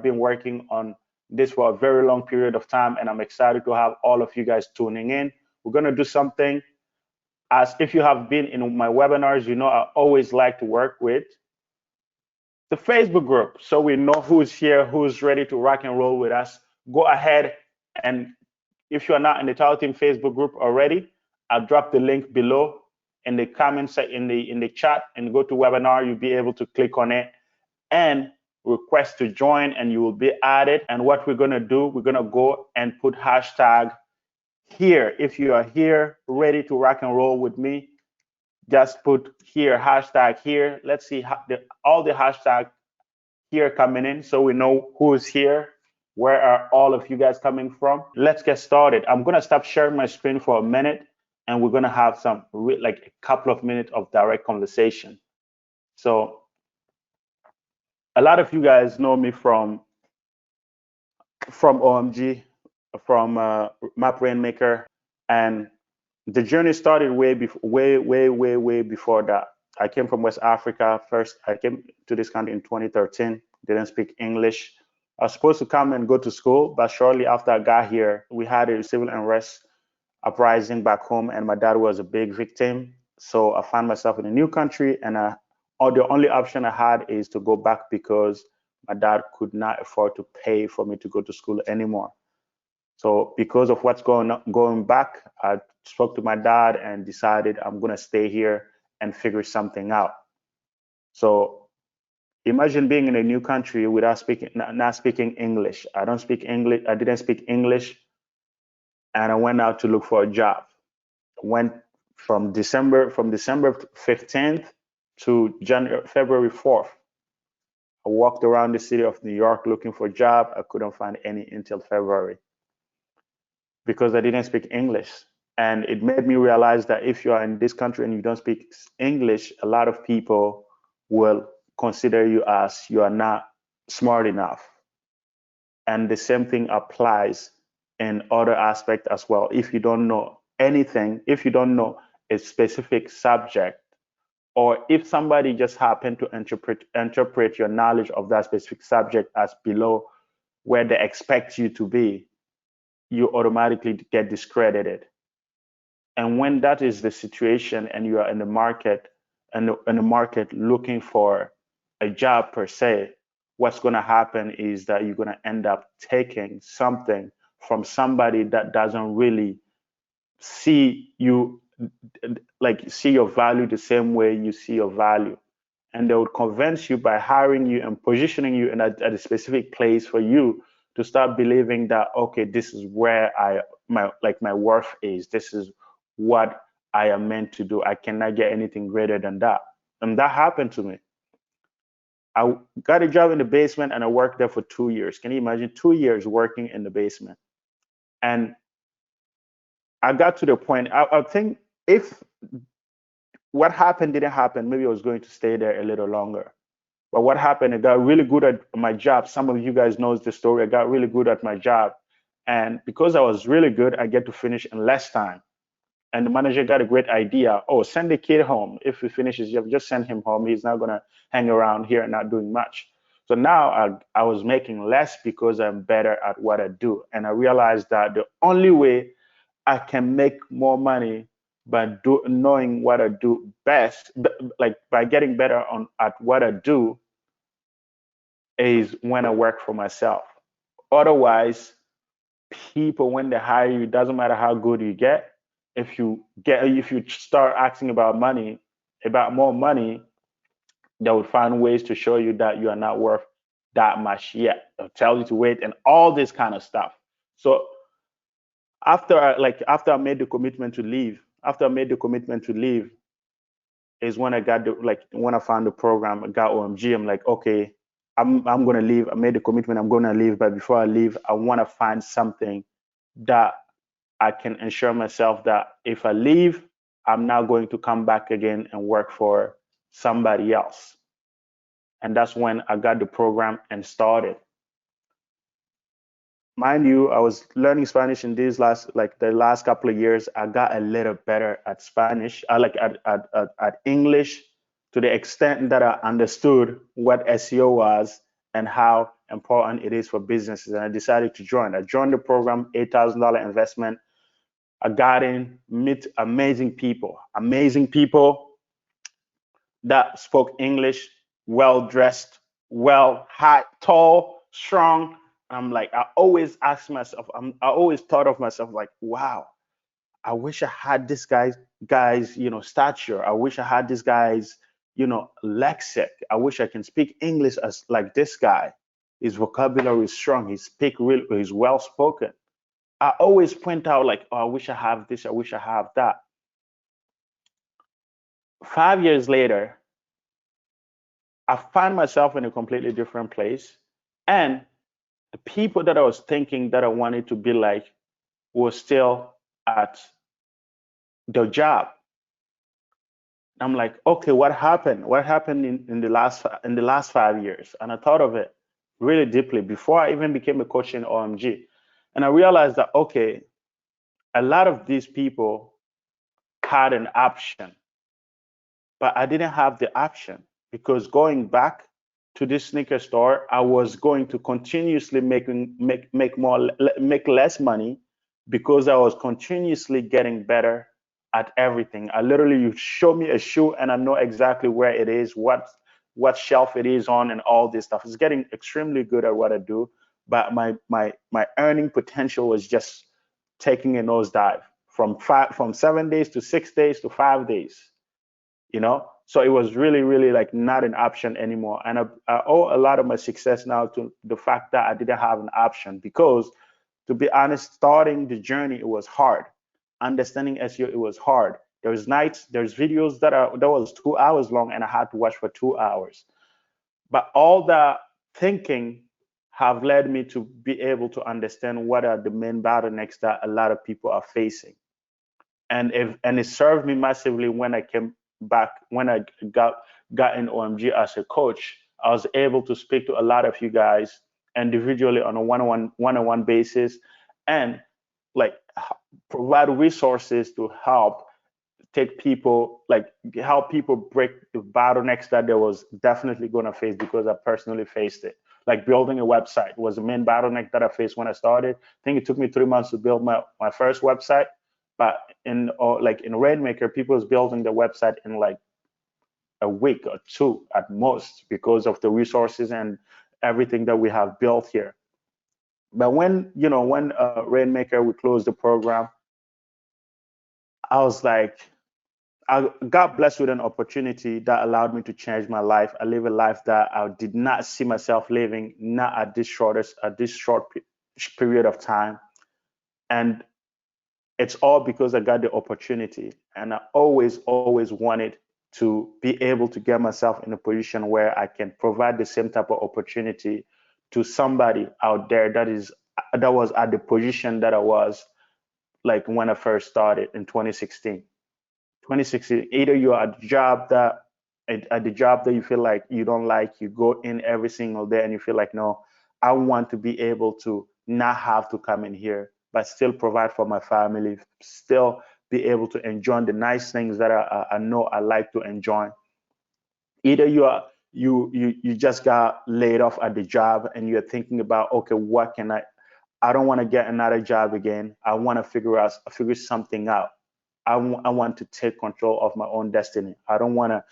been working on this for a very long period of time, and I'm excited to have all of you guys tuning in. We're going to do something, as if you have been in my webinars, you know I always like to work with the Facebook group, so we know who's here, who's ready to rock and roll with us. Go ahead, and if you are not in the TAW Team Facebook group already, I'll drop the link below in the comments in the chat, and go to webinar. You'll be able to click on it and request to join, and you will be added. And what we're gonna do, we're gonna go and put hashtag here. If you are here ready to rock and roll with me, just put here, hashtag here. Let's see all the hashtag here coming in, so we know who's here. Where are all of you guys coming from? Let's get started. I'm gonna stop sharing my screen for a minute, and we're gonna have some like a couple of minutes of direct conversation. So a lot of you guys know me from OMG, from Map Rainmaker, and the journey started way before that. I came from West Africa. First, I came to this country in 2013. Didn't speak English. I was supposed to come and go to school, but shortly after I got here, we had a civil unrest uprising back home, and my dad was a big victim. So I found myself in a new country, and the only option I had is to go back, because my dad could not afford to pay for me to go to school anymore. So because of what's going back, I spoke to my dad and decided I'm gonna stay here and figure something out. So imagine being in a new country without not speaking English. I don't speak English. I didn't speak English, and I went out to look for a job. Went from December 15th to February 4th. I walked around the city of New York looking for a job. I couldn't find any until February, because I didn't speak English. And it made me realize that if you are in this country and you don't speak English, a lot of people will consider you as you are not smart enough. And the same thing applies in other aspects as well. If you don't know anything, if you don't know a specific subject, or if somebody just happened to interpret your knowledge of that specific subject as below where they expect you to be, you automatically get discredited. And when that is the situation, and you are in the market looking for a job per se, what's going to happen is that you're going to end up taking something from somebody that doesn't really see you, like see your value the same way you see your value. And they would convince you by hiring you and positioning you at a specific place for you to start believing that, okay, this is where my worth is. This is what I am meant to do. I cannot get anything greater than that. And that happened to me. I got a job in the basement, and I worked there for 2 years. Can you imagine 2 years working in the basement? And I got to the point, I think if what happened didn't happen, maybe I was going to stay there a little longer. But what happened, I got really good at my job. Some of you guys knows the story. I got really good at my job. And because I was really good, I get to finish in less time. And the manager got a great idea. Oh, send the kid home. If he finishes, you just send him home. He's not going to hang around here and not doing much. So now I was making less because I'm better at what I do. And I realized that the only way I can make more money by knowing what I do best, like by getting better at what I do, is when I work for myself. Otherwise, people, when they hire you, it doesn't matter how good you get. If you start asking about more money, they would find ways to show you that you are not worth that much yet. They'll tell you to wait and all this kind of stuff. So after I made the commitment to leave, is when I got when I found the program, I got OMG. I'm like, okay, I'm gonna leave. I made the commitment, I'm gonna leave, but before I leave, I want to find something that I can ensure myself that if I leave, I'm not going to come back again and work for somebody else. And that's when I got the program and started. Mind you, I was learning Spanish in the last couple of years. I got a little better at Spanish. I at English, to the extent that I understood what SEO was and how important it is for businesses, and I decided to join. I joined the program, $8,000 investment. I got in, meet amazing people that spoke English, well dressed, well, high, tall, strong. I'm like, I always ask myself, I always thought of myself like, wow, I wish I had this guy's, stature. I wish I had this guy's, lexic. I wish I can speak English as like this guy. His vocabulary is strong. He's well spoken. I always point out like, oh, I wish I have this. I wish I have that. 5 years later, I find myself in a completely different place, and the people that I was thinking that I wanted to be like were still at the job. I'm like, okay, what happened? What happened in the last 5 years? And I thought of it really deeply before I even became a coach in OMG. And I realized that okay, a lot of these people had an option, but I didn't have the option because going back to this sneaker store, I was going to continuously make less money because I was continuously getting better at everything. I literally, you show me a shoe and I know exactly where it is, what shelf it is on, and all this stuff. It's getting extremely good at what I do, but my earning potential was just taking a nosedive from 7 days to 6 days to 5 days. So it was really, really like not an option anymore. And I owe a lot of my success now to the fact that I didn't have an option, because to be honest, starting the journey, it was hard. Understanding SEO, it was hard. There's videos that was 2 hours long and I had to watch for 2 hours. But all that thinking have led me to be able to understand what are the main bottlenecks that a lot of people are facing. And it served me massively when I came back, when I got in OMG as a coach. I was able to speak to a lot of you guys individually on a one-on-one basis, and like provide resources to help people break the bottlenecks that there was definitely going to face, because I personally faced it. Like building a website was the main bottleneck that I faced when I started. I think it took me 3 months to build my first website, but in Rainmaker, people was building the website in like a week or two at most, because of the resources and everything that we have built here. But when Rainmaker, we closed the program, I was like, I got blessed with an opportunity that allowed me to change my life. I live a life that I did not see myself living, not at this short period of time. And it's all because I got the opportunity. And I always wanted to be able to get myself in a position where I can provide the same type of opportunity to somebody out there that was at the position that I was like when I first started in 2016. 2016, either you're at the job that you feel like you don't like, you go in every single day and you feel like, no, I want to be able to not have to come in here, but still provide for my family, still be able to enjoy the nice things that I know I like to enjoy. Either you just got laid off at the job and you're thinking about, okay, what can I don't want to get another job again. I want to figure something out. I want to take control of my own destiny. I don't want to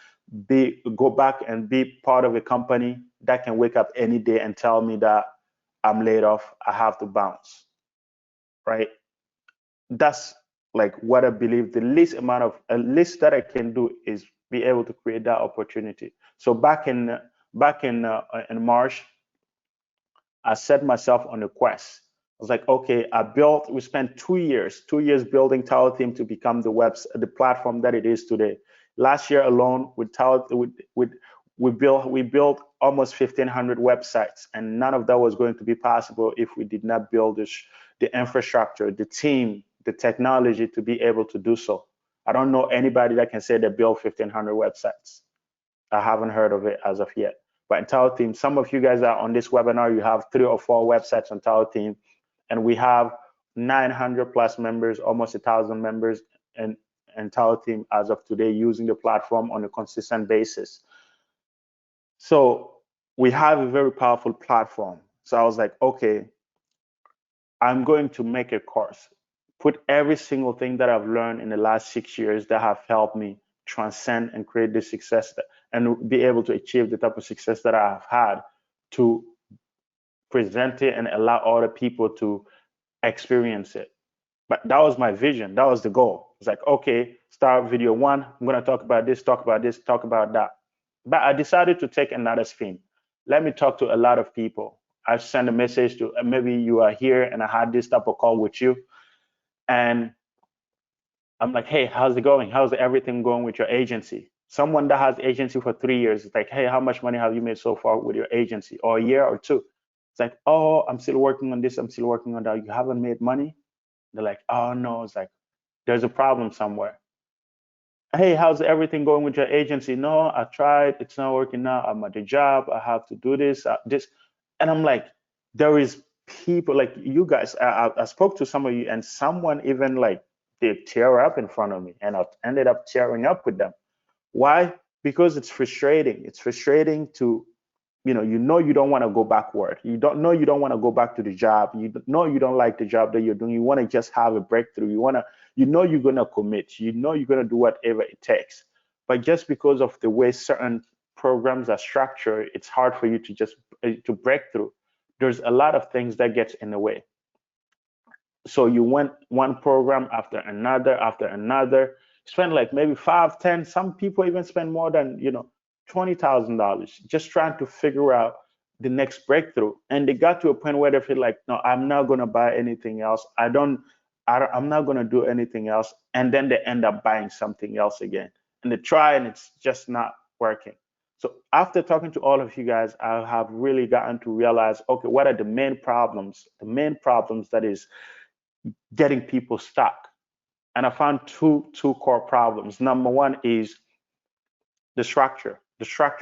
go back and be part of a company that can wake up any day and tell me that I'm laid off, I have to bounce, right? That's like what I believe the least that I can do is be able to create that opportunity. So back in March, I set myself on a quest. I was like, okay, we spent 2 years building TAW Team to become the platform that it is today. Last year alone, with TAW, we built almost 1,500 websites, and none of that was going to be possible if we did not build the infrastructure, the team, the technology to be able to do so. I don't know anybody that can say they built 1,500 websites. I haven't heard of it as of yet. But in TAW Team, some of you guys are on this webinar, you have 3 or 4 websites on TAW Team, and we have 900 plus members, almost 1,000 members in TAW Team as of today, using the platform on a consistent basis. So we have a very powerful platform. So I was like, okay, I'm going to make a course, put every single thing that I've learned in the last 6 years that have helped me transcend and create this success and be able to achieve the type of success that I have had, to present it and allow other people to experience it. But that was my vision. That was the goal. It's like, okay, start video one. I'm going to talk about this, talk about this, talk about that. But I decided to take another spin. Let me talk to a lot of people. I sent a message to, maybe you are here and I had this type of call with you. And I'm like, hey, how's it going? How's everything going with your agency? Someone that has agency for 3 years is like, hey, how much money have you made so far with your agency? Or a year or two. It's like, oh, I'm still working on this. I'm still working on that. You haven't made money? They're like, oh no. It's like, there's a problem somewhere. Hey, how's everything going with your agency? No, I tried. It's not working now. I'm at the job. I have to do this. And I'm like, there is people like you guys. I spoke to some of you, and someone even like they tear up in front of me, and I ended up tearing up with them. Why? Because it's frustrating. It's frustrating to, you know you don't want to go backward. You don't want to go back to the job. You don't like the job that you're doing. You want to just have a breakthrough. You're going to commit. You're going to do whatever it takes. But just because of the way certain programs are structured, it's hard for you to just to break through. There's a lot of things that gets in the way. So you went one program after another, spend like maybe 5, 10, some people even spend more than, $20,000 just trying to figure out the next breakthrough. And they got to a point where they feel like, no, I'm not going to buy anything else. I'm not going to do anything else. And then they end up buying something else again. And they try and it's just not working. So after talking to all of you guys, I have really gotten to realize, okay, what are the main problems? The main problems that is getting people stuck. And I found two core problems. Number one is the structure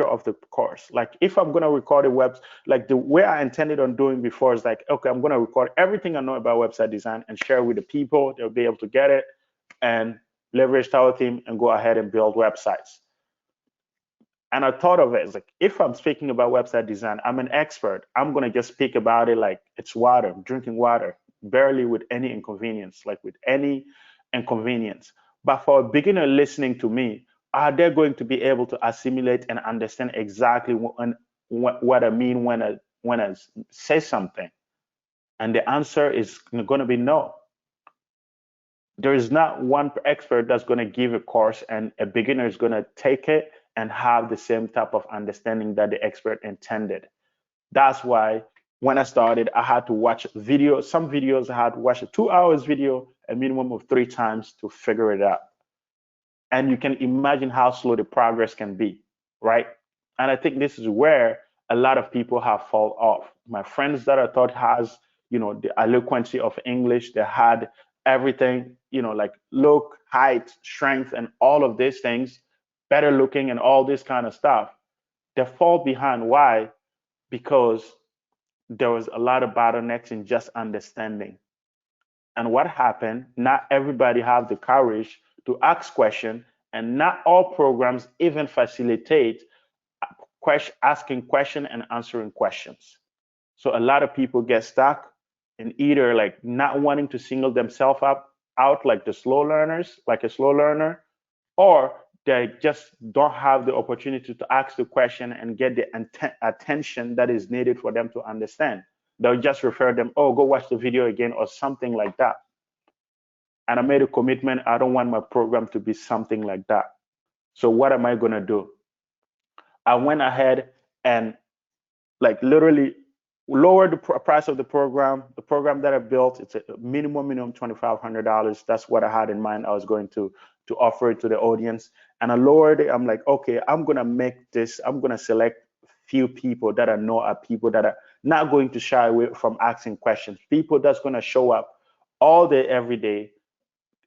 of the course. Like if I'm going to record a like the way I intended on doing before is like, okay, I'm going to record everything I know about website design and share with the people. They'll be able to get it and leverage TAW team and go ahead and build websites. And I thought of it as like, if I'm speaking about website design, I'm an expert. I'm going to just speak about it like it's water, I'm drinking water, barely with any inconvenience, like with any inconvenience. But for a beginner listening to me, are they going to be able to assimilate and understand exactly what I mean when I say something? And the answer is going to be no. There is not one expert that's going to give a course and a beginner is going to take it and have the same type of understanding that the expert intended. That's why when I started, I had to watch videos. Some videos I had to watch a 2 hours video a minimum of 3 times to figure it out. And you can imagine how slow the progress can be, right? And I think this is where a lot of people have fall off. My friends that I thought has, the eloquency of English, they had everything, like look, height, strength, and all of these things, better looking and all this kind of stuff. They fall behind. Why? Because there was a lot of bottlenecks in just understanding. And what happened, not everybody have the courage to ask questions, and not all programs even facilitate asking questions and answering questions. So a lot of people get stuck in either like not wanting to single themselves out like the slow learners, like a slow learner, or they just don't have the opportunity to ask the question and get the attention that is needed for them to understand. They'll just refer them, oh, go watch the video again or something like that. And I made a commitment. I don't want my program to be something like that. So what am I going to do? I went ahead and like literally lowered the price of the program. The program that I built, it's a minimum $2,500. That's what I had in mind. I was going to offer it to the audience, and I lowered it. I'm like, okay, I'm gonna make this. I'm gonna select few people that I know are people that are not going to shy away from asking questions. People that's gonna show up all day, every day,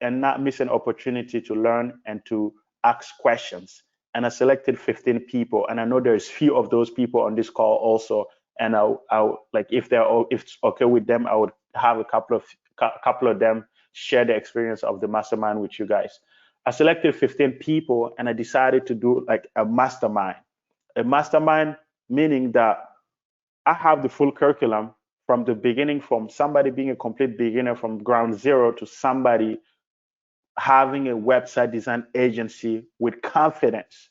and not miss an opportunity to learn and to ask questions. And I selected 15 people, and I know there's few of those people on this call also. And I'll like if it's okay with them, I would have a couple of them share the experience of the mastermind with you guys. I selected 15 people, and I decided to do like a mastermind. A mastermind meaning that I have the full curriculum from the beginning, from somebody being a complete beginner from ground zero to somebody having a website design agency with confidence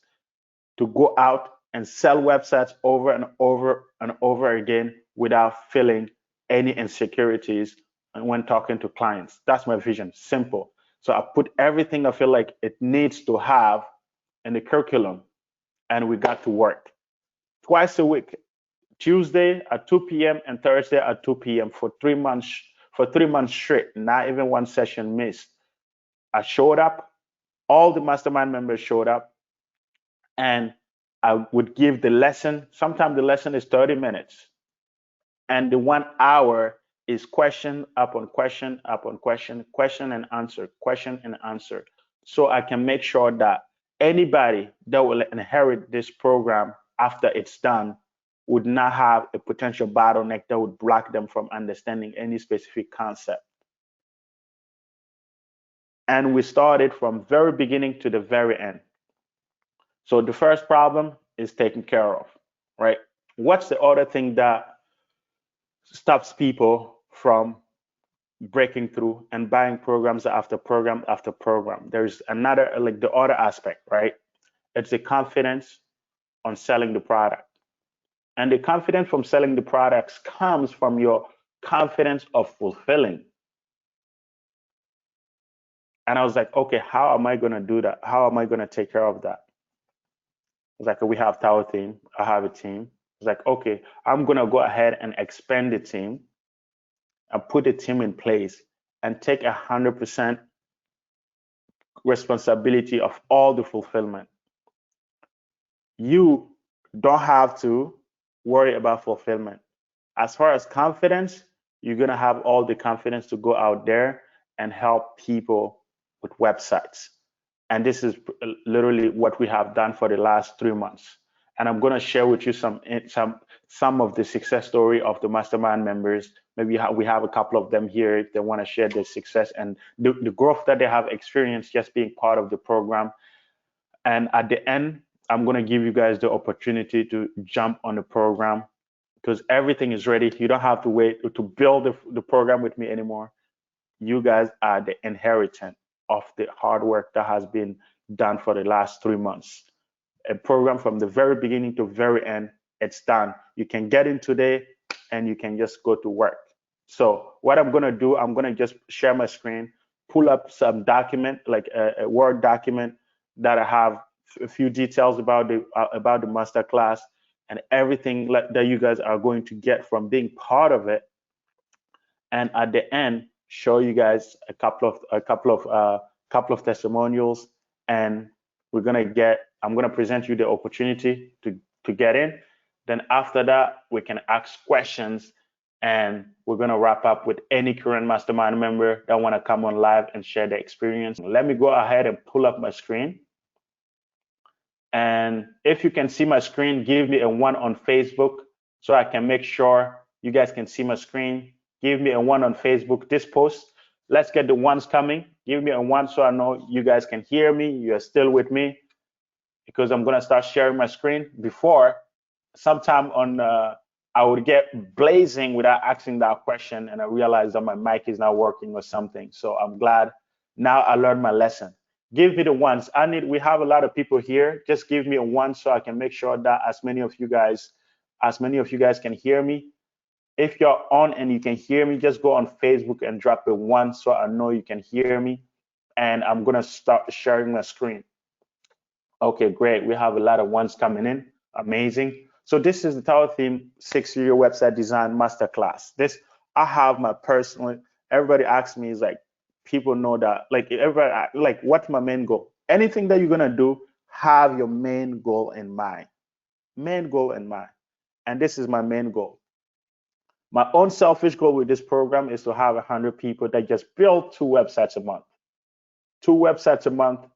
to go out and sell websites over and over and over again without feeling any insecurities when talking to clients. That's my vision, simple. So I put everything I feel like it needs to have in the curriculum, and we got to work twice a week, Tuesday at 2 p.m. and Thursday at 2 p.m. for 3 months, for 3 months straight, not even one session missed. I showed up, all the mastermind members showed up, and I would give the lesson. Sometimes the lesson is 30 minutes, and the 1 hour is question upon question upon question, question and answer, question and answer. So I can make sure that anybody that will inherit this program after it's done would not have a potential bottleneck that would block them from understanding any specific concept. And we started from very beginning to the very end. So the first problem is taken care of, right? What's the other thing that stops people from breaking through and buying programs after program after program? There's another, like the other aspect, right? It's the confidence on selling the product. And the confidence from selling the products comes from your confidence of fulfilling. And I was like, okay, how am I going to do that? How am I going to take care of that? I was like, we have TAW team. I have a team. I was like, okay, I'm going to go ahead and expand the team and put the team in place and take 100% responsibility of all the fulfillment. You don't have to worry about fulfillment. As far as confidence, you're going to have all the confidence to go out there and help people with websites. And this is literally what we have done for the last 3 months. And I'm going to share with you some of the success story of the mastermind members. Maybe we have a couple of them here if they want to share their success and the growth that they have experienced just being part of the program. And at the end, I'm going to give you guys the opportunity to jump on the program because everything is ready. You don't have to wait to build the program with me anymore. You guys are the inheritance of the hard work that has been done for the last 3 months. A program from the very beginning to very end, it's done. You can get in today and you can just go to work. So what I'm gonna do, I'm gonna just share my screen, pull up some document, like a Word document that I have a few details about the masterclass and everything that you guys are going to get from being part of it. And at the end, show you guys a couple of testimonials, and I'm gonna present you the opportunity to get in. Then after that, we can ask questions, and we're gonna wrap up with any current mastermind member that wanna come on live and share their experience. Let me go ahead and pull up my screen. And if you can see my screen, give me a 1 on Facebook so I can make sure you guys can see my screen. Give me a 1 on Facebook, this post. Let's get the ones coming. Give me a 1 so I know you guys can hear me. You're still with me because I'm gonna start sharing my screen. Before, sometime on, I would get blazing without asking that question, and I realized that my mic is not working or something. So I'm glad now I learned my lesson. Give me the ones. We have a lot of people here. Just give me a 1 so I can make sure that as many of you guys can hear me. If you're on and you can hear me, just go on Facebook and drop a 1 so I know you can hear me. And I'm gonna start sharing my screen. Okay, great. We have a lot of ones coming in. Amazing. So this is the TAW Theme 6-year website design masterclass. I have my personal. Everybody asks me is like, people know that, like everybody, like what's my main goal? Anything that you're gonna do, have your main goal in mind. Main goal in mind. And this is my main goal. My own selfish goal with this program is to have 100 people that just build 2 websites a month. 2 websites a month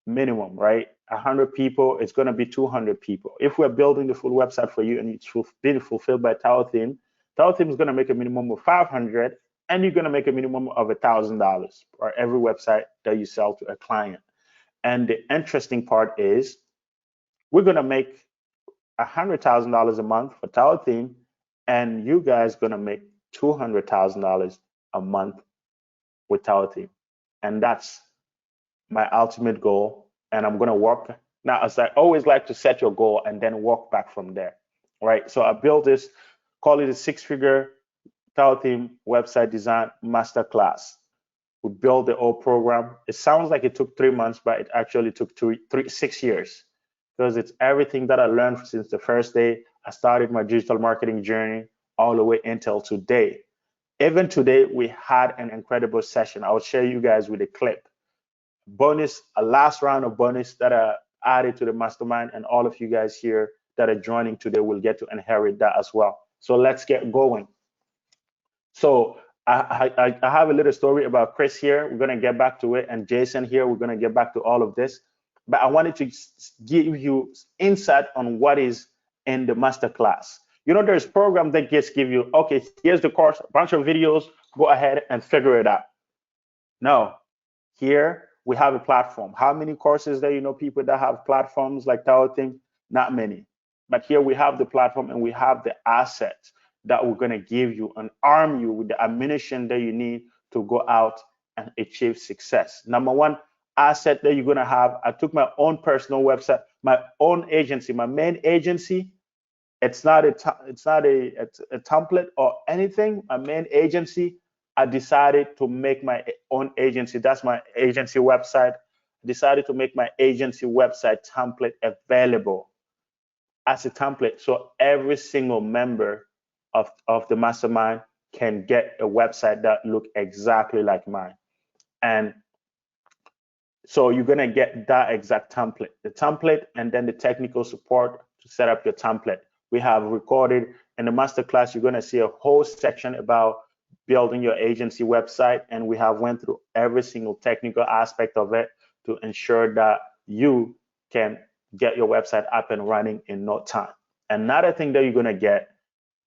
minimum, right? 100 people, it's going to be 200 people. If we're building the full website for you and it's being fulfilled by TAW Theme is going to make a minimum of 500, and you're going to make a minimum of $1,000 for every website that you sell to a client. And the interesting part is we're going to make $100,000 a month for TAW Theme, and you guys gonna make $200,000 a month with TAW team, and that's my ultimate goal. And I'm gonna work now. As I always like to set your goal and then work back from there, right? So I built this, call it a six-figure TAW team website design masterclass. We built the whole program. It sounds like it took 3 months, but it actually took 6 years, because it's everything that I learned since the first day I started my digital marketing journey all the way until today. Even today, we had an incredible session. I'll share you guys with a clip. Bonus, a last round of bonus that I added to the mastermind, and all of you guys here that are joining today will get to inherit that as well. So let's get going. So I have a little story about Chris here. We're gonna get back to it, and Jason here. We're gonna get back to all of this. But I wanted to give you insight on what is in the masterclass. You know, there's program that just give you, okay, here's the course, a bunch of videos, go ahead and figure it out. No, here we have a platform. How many courses there? You know, people that have platforms like TAW thing? Not many. But here we have the platform, and we have the assets that we're going to give you and arm you with the ammunition that you need to go out and achieve success. Number one asset that you're going to have, I took my own personal website, my own agency, my main agency. It's not a template or anything. My main agency, I decided to make my own agency. That's my agency website. I decided to make my agency website template available as a template, so every single member of the mastermind can get a website that look exactly like mine. And so you're gonna get that exact template, the template, and then the technical support to set up your template. We have recorded in the masterclass, you're gonna see a whole section about building your agency website, and we have went through every single technical aspect of it to ensure that you can get your website up and running in no time. Another thing that you're gonna get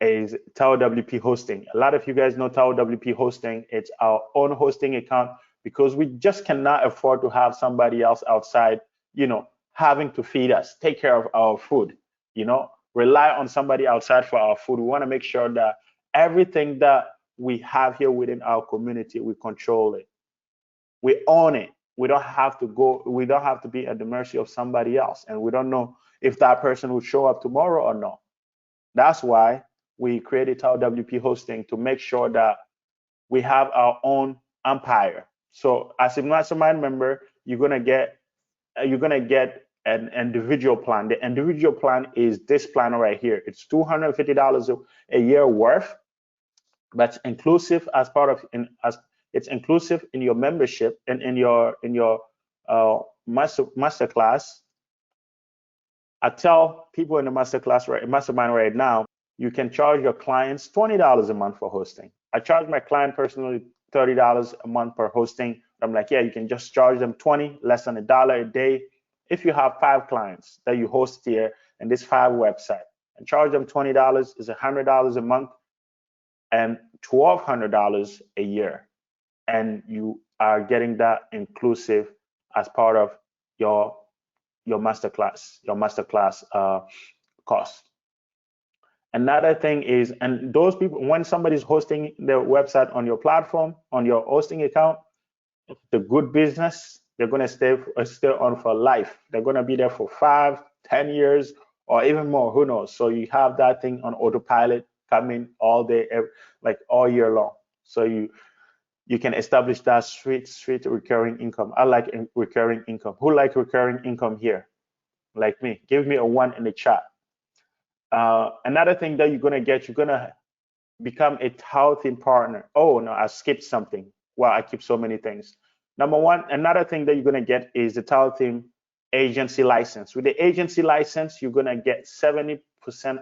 is TAW WP hosting. A lot of you guys know TAW WP hosting. It's our own hosting account, because we just cannot afford to have somebody else outside, you know, having to feed us, take care of our food, you know, rely on somebody outside for our food. We want to make sure that everything that we have here within our community, we control it. We own it. We don't have to be at the mercy of somebody else. And we don't know if that person will show up tomorrow or not. That's why we created TAW WP hosting, to make sure that we have our own empire. So as a mastermind member, you're gonna get an individual plan. The individual plan is this plan right here. It's $250 a year worth, but inclusive as part of it's inclusive in your membership and in your masterclass. I tell people in the mastermind right now, you can charge your clients $20 a month for hosting. I charge my client personally $30 a month per hosting. I'm like, yeah, you can just charge them 20, less than $1 a day. If you have 5 clients that you host here in this 5 website, and charge them $20 is $100 a month and $1,200 a year. And you are getting that inclusive as part of your masterclass cost. Another thing is, and those people, when somebody's hosting their website on your platform, on your hosting account, the good business, they're going to stay on for life. They're going to be there for 5, 10 years, or even more. Who knows? So you have that thing on autopilot coming all day, like all year long. So you can establish that sweet recurring income. I like recurring income. Who like recurring income here? Like me? Give me a 1 in the chat. Another thing that you're gonna become a TAW team partner. Oh no, I skipped something. Wow, I keep so many things. Number one, another thing that you're gonna get is the TAW team agency license. With the agency license, you're gonna get 70%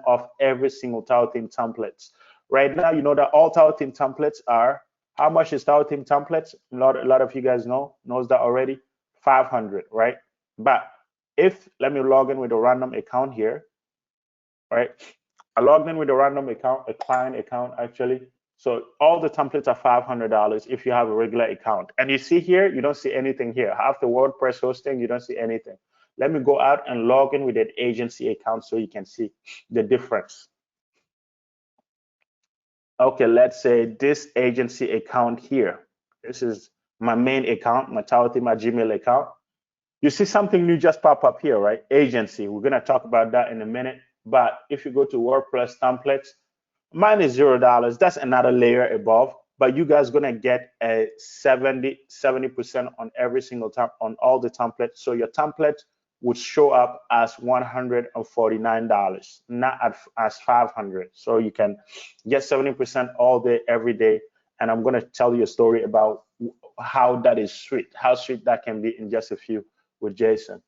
off every single TAW team templates. Right now, you know that all TAW team templates are, how much is TAW team templates? A lot of you guys knows that already. 500, right? But if, let me log in with a random account here, right? I logged in with a random account, a client account actually. So all the templates are $500 if you have a regular account. And you see here, you don't see anything here. After WordPress hosting, you don't see anything. Let me go out and log in with an agency account so you can see the difference. Okay, let's say this agency account here. This is my main account, my TAW team, my Gmail account. You see something new just pop up here, right? Agency. We're gonna talk about that in a minute. But if you go to WordPress templates, mine is $0. That's another layer above. But you guys gonna get a 70% on every single time on all the templates. So your template would show up as $149, not as 500. So you can get 70% all day, every day. And I'm gonna tell you a story about how that is sweet, how sweet that can be in just a few with Jason.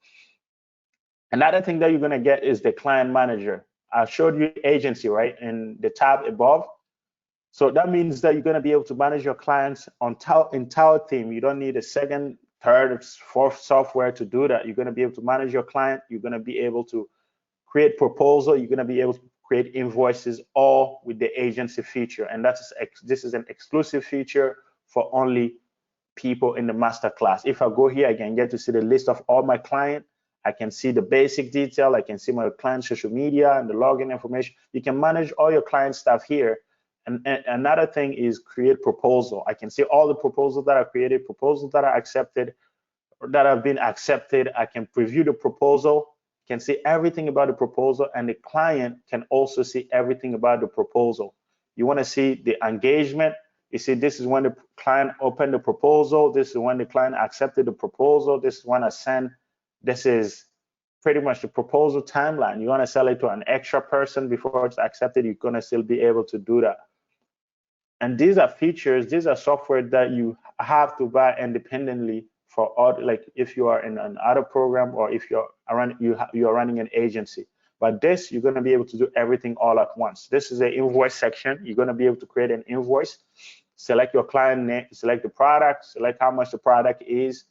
Another thing that you're gonna get is the client manager. I showed you agency, right, in the tab above. So that means that you're gonna be able to manage your clients on in TAW theme. You don't need a second, third, fourth software to do that. You're gonna be able to manage your client. You're gonna be able to create proposal. You're gonna be able to create invoices, all with the agency feature. And this is an exclusive feature for only people in the master class. If I go here, I can get to see the list of all my clients. I can see the basic detail. I can see my client social media and the login information. You can manage all your client stuff here. And another thing is create proposal. I can see all the proposals that are created, proposals that are accepted, or that have been accepted. I can preview the proposal, can see everything about the proposal, and the client can also see everything about the proposal. You want to see the engagement. You see, this is when the client opened the proposal. This is when the client accepted the proposal. This is when I send. This is pretty much the proposal timeline. You want to sell it to an extra person before it's accepted, you're going to still be able to do that. And these are features, these are software that you have to buy independently for other, like if you are in an other program or if you're running an agency. But this, you're going to be able to do everything all at once. This is an invoice section. You're going to be able to create an invoice, select your client name, select the product, select how much the product is,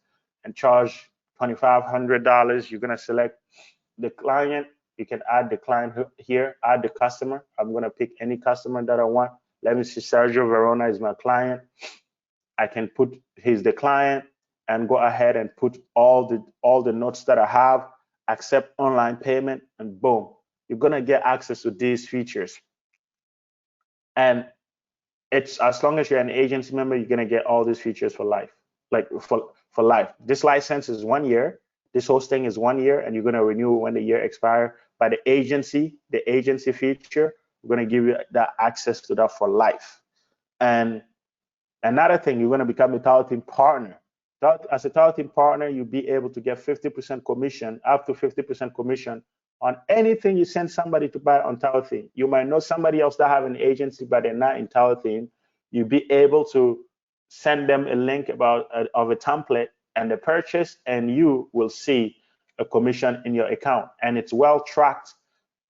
and charge $2,500. You're going to select the client. You can add the client here, add the customer. I'm going to pick any customer that I want. Let me see, Sergio Verona is my client. I can put he's the client and go ahead and put all the notes that I have, accept online payment, and boom, you're gonna get access to these features. And it's as long as you're an agency member, you're gonna get all these features for life, like for life. This license is 1 year. This hosting is 1 year, and you're gonna renew when the year expires. By the agency feature, we're gonna give you that access to that for life. And another thing, you're gonna become a TAW team partner. As a TAW team partner, you'll be able to get 50% commission, up to 50% commission on anything you send somebody to buy on TAW theme. You might know somebody else that have an agency, but they're not in TAW theme. You'll be able to send them a link of a template and the purchase, and you will see a commission in your account. And it's well tracked.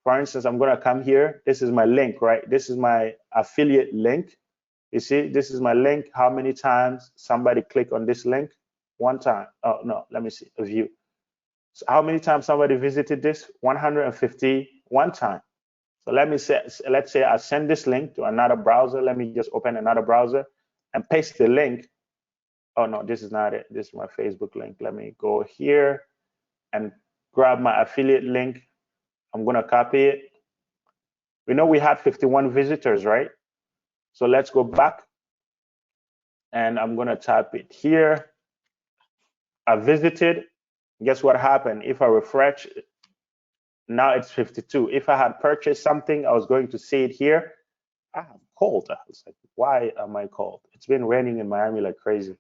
For instance, I'm gonna come here. This is my link, right? This is my affiliate link. You see, this is my link. How many times somebody click on this link? One time. Oh, no, let me see, a view. So how many times somebody visited this? 151 time. So let's say I send this link to another browser. Let me just open another browser and paste the link. Oh, no, this is not it. This is my Facebook link. Let me go here and grab my affiliate link. I'm going to copy it. We know we had 51 visitors, right? So let's go back. And I'm going to type it here. I visited. Guess what happened? If I refresh, now it's 52. If I had purchased something, I was going to see it here. I'm cold. I was like, why am I cold? It's been raining in Miami like crazy.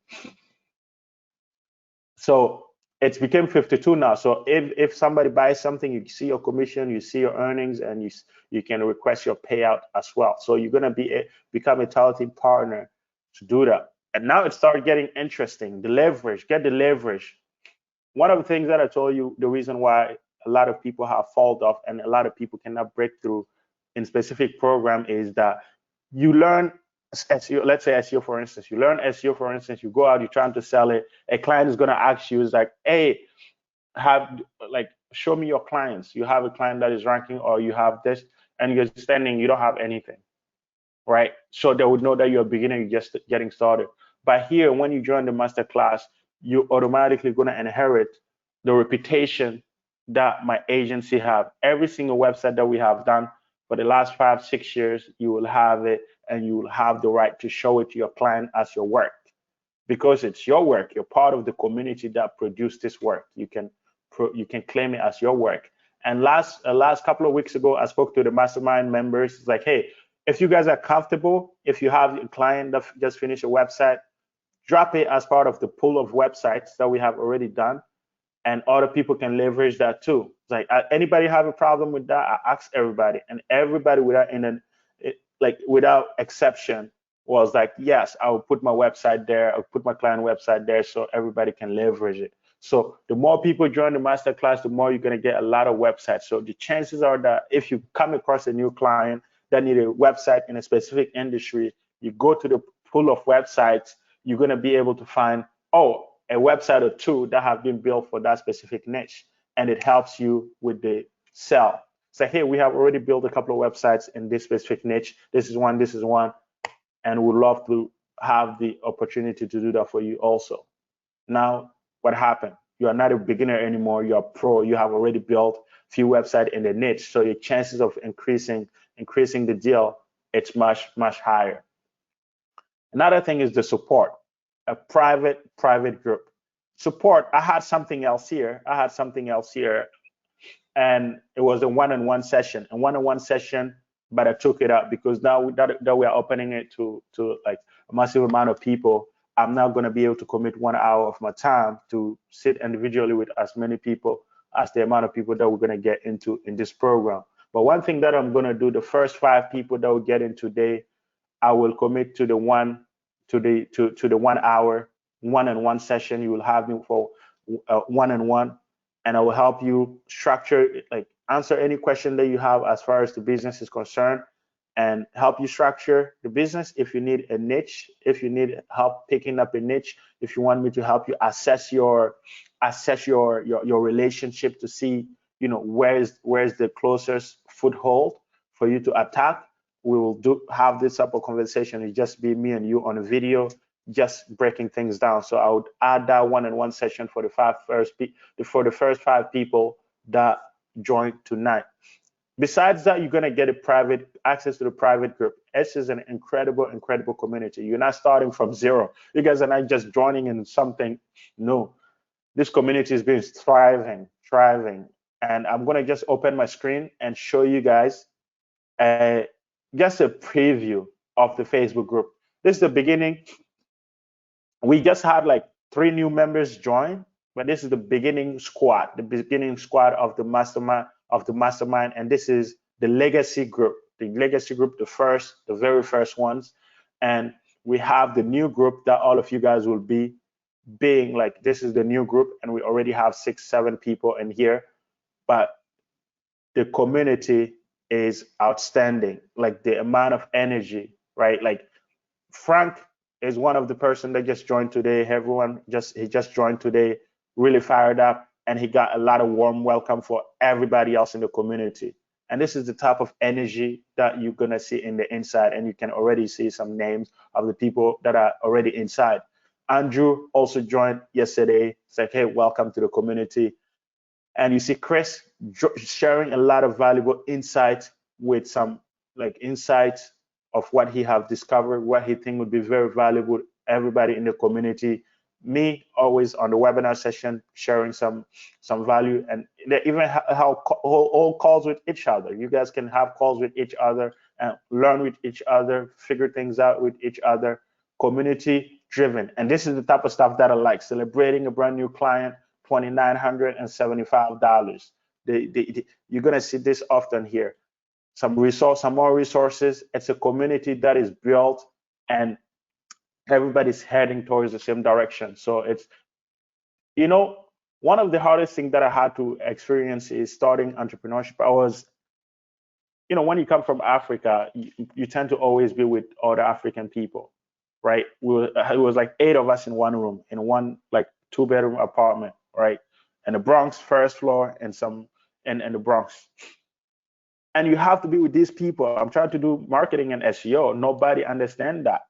So it's became 52 now. So if somebody buys something, you see your commission, you see your earnings, and you can request your payout as well. So you're gonna become a TAW team partner to do that. And now it started getting interesting. The leverage, get the leverage. One of the things that I told you, the reason why a lot of people have fallen off and a lot of people cannot break through in specific program is that you learn SEO. Let's say SEO, for instance. You learn SEO, for instance. You go out, you're trying to sell it. A client is going to ask you, is like, hey, show me your clients. You have a client that is ranking, or you have this, and you're standing, you don't have anything, right? So they would know that you're a beginner, you're just getting started. But here, when you join the master class, you're automatically going to inherit the reputation that my agency have. Every single website that we have done for the last 5, 6 years, you will have it, and you will have the right to show it to your client as your work, because it's your work. You're part of the community that produced this work. You can claim it as your work. And last couple of weeks ago, I spoke to the mastermind members. It's like, hey, if you guys are comfortable, if you have a client that just finished a website, drop it as part of the pool of websites that we have already done, and other people can leverage that too. It's like, anybody have a problem with that? I asked everybody, and everybody without exception was like, yes, I will put my website there. I'll put my client website there so everybody can leverage it. So the more people join the masterclass, the more you're going to get a lot of websites. So the chances are that if you come across a new client that need a website in a specific industry, you go to the pool of websites, you're going to be able to find, oh, a website or two that have been built for that specific niche, and it helps you with the sell. Say, hey, we have already built a couple of websites in this specific niche. This is one, and we'd love to have the opportunity to do that for you also. Now, what happened? You are not a beginner anymore. You're a pro. You have already built a few websites in the niche, so your chances of increasing the deal, it's much higher. Another thing is the support, a private group. Support, I had something else here, and it was a one-on-one session, but I took it up because now that we are opening it to like a massive amount of people, I'm now going to be able to commit 1 hour of my time to sit individually with as many people as the amount of people that we're going to get into in this program. But one thing that I'm going to do, the first 5 people that we get in today, I will commit to the 1 hour one-on-one session. You will have me for one-on-one, and I will help you structure, like answer any question that you have as far as the business is concerned, and help you structure the business. If you need a niche, if you need help picking up a niche, if you want me to help you assess your relationship to see, where's the closest foothold for you to attack, we will have this type of conversation. It just be me and you on a video, just breaking things down. So I would add that one-on-one session for the first 5 people that join tonight. Besides that, you're gonna get access to the private group. This is an incredible community. You're not starting from zero. You guys are not just joining in something. No, this community has been thriving, and I'm gonna just open my screen and show you guys just a preview of the Facebook group. This is the beginning. We just had like 3 new members join, but this is the beginning squad of the mastermind, and this is the legacy group, the very first ones. And we have the new group that all of you guys will be being like, this is the new group, and we already have 6-7 people in here, but the community is outstanding. Like the amount of energy, right? Like Frank is one of the person that just joined today. He just joined today, really fired up, and he got a lot of warm welcome for everybody else in the community. And this is the type of energy that you're gonna see in the inside, and you can already see some names of the people that are already inside. Andrew also joined yesterday. It's like, hey, welcome to the community. And you see Chris sharing a lot of valuable insights with some insights of what he have discovered, what he think would be very valuable to everybody in the community. Me always on the webinar session sharing some value, and they even hold calls with each other. You guys can have calls with each other and learn with each other, figure things out with each other. Community driven, and this is the type of stuff that I like. Celebrating a brand new client, $2,975. You're gonna see this often here. Some more resources. It's a community that is built, and everybody's heading towards the same direction. So it's, one of the hardest things that I had to experience is starting entrepreneurship. I was, when you come from Africa, you tend to always be with other African people, right? It was like 8 of us in one room, in one like 2-bedroom apartment, right? In the Bronx, first floor, and in the Bronx. And you have to be with these people. I'm trying to do marketing and SEO. Nobody understands that.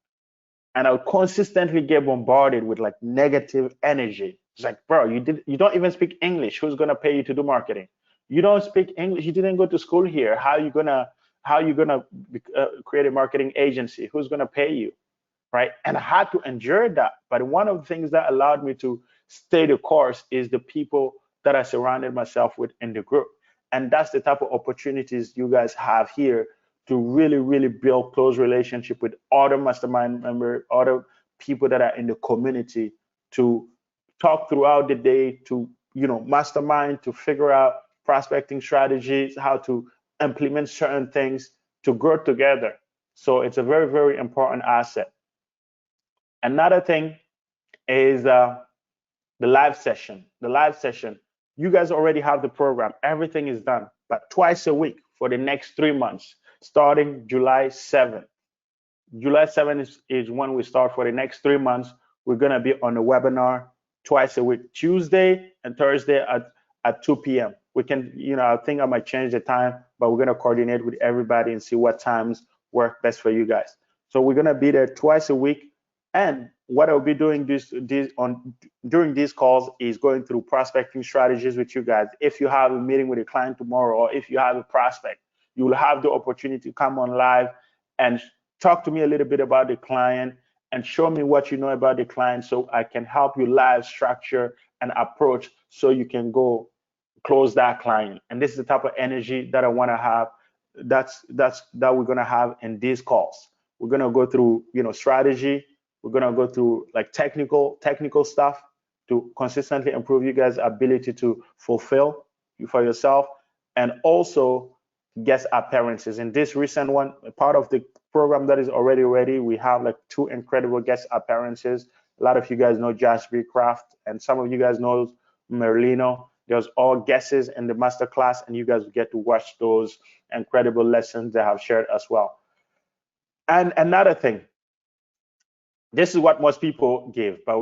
And I would consistently get bombarded with like negative energy. It's like, bro, you don't even speak English. Who's gonna pay you to do marketing? You don't speak English. You didn't go to school here. How How are you gonna create a marketing agency? Who's gonna pay you, right? And I had to endure that. But one of the things that allowed me to stay the course is the people that I surrounded myself with in the group. And that's the type of opportunities you guys have here to really, really build close relationship with other mastermind members, other people that are in the community, to talk throughout the day, to mastermind, to figure out prospecting strategies, how to implement certain things, to grow together. So it's a very, very important asset. Another thing is the live session. The live session, you guys already have the program. Everything is done, but twice a week for the next 3 months, starting July 7th. July 7th is when we start for the next 3 months. We're going to be on a webinar twice a week, Tuesday and Thursday at 2 p.m. We can, I think I might change the time, but we're going to coordinate with everybody and see what times work best for you guys. So we're going to be there twice a week. And what I'll be doing during these calls is going through prospecting strategies with you guys. If you have a meeting with a client tomorrow, or if you have a prospect, you will have the opportunity to come on live and talk to me a little bit about the client and show me what you know about the client, so I can help you live structure and approach so you can go close that client. And this is the type of energy that I want to have. That we're going to have in these calls. We're going to go through strategy. We're going to go through like technical stuff to consistently improve you guys' ability to fulfill for yourself, and also guest appearances. In this recent one, part of the program that is already ready, we have like 2 incredible guest appearances. A lot of you guys know Josh B. Craft, and some of you guys know Merlino. There's all guesses in the masterclass, and you guys get to watch those incredible lessons they have shared as well. And another thing, this is what most people give, but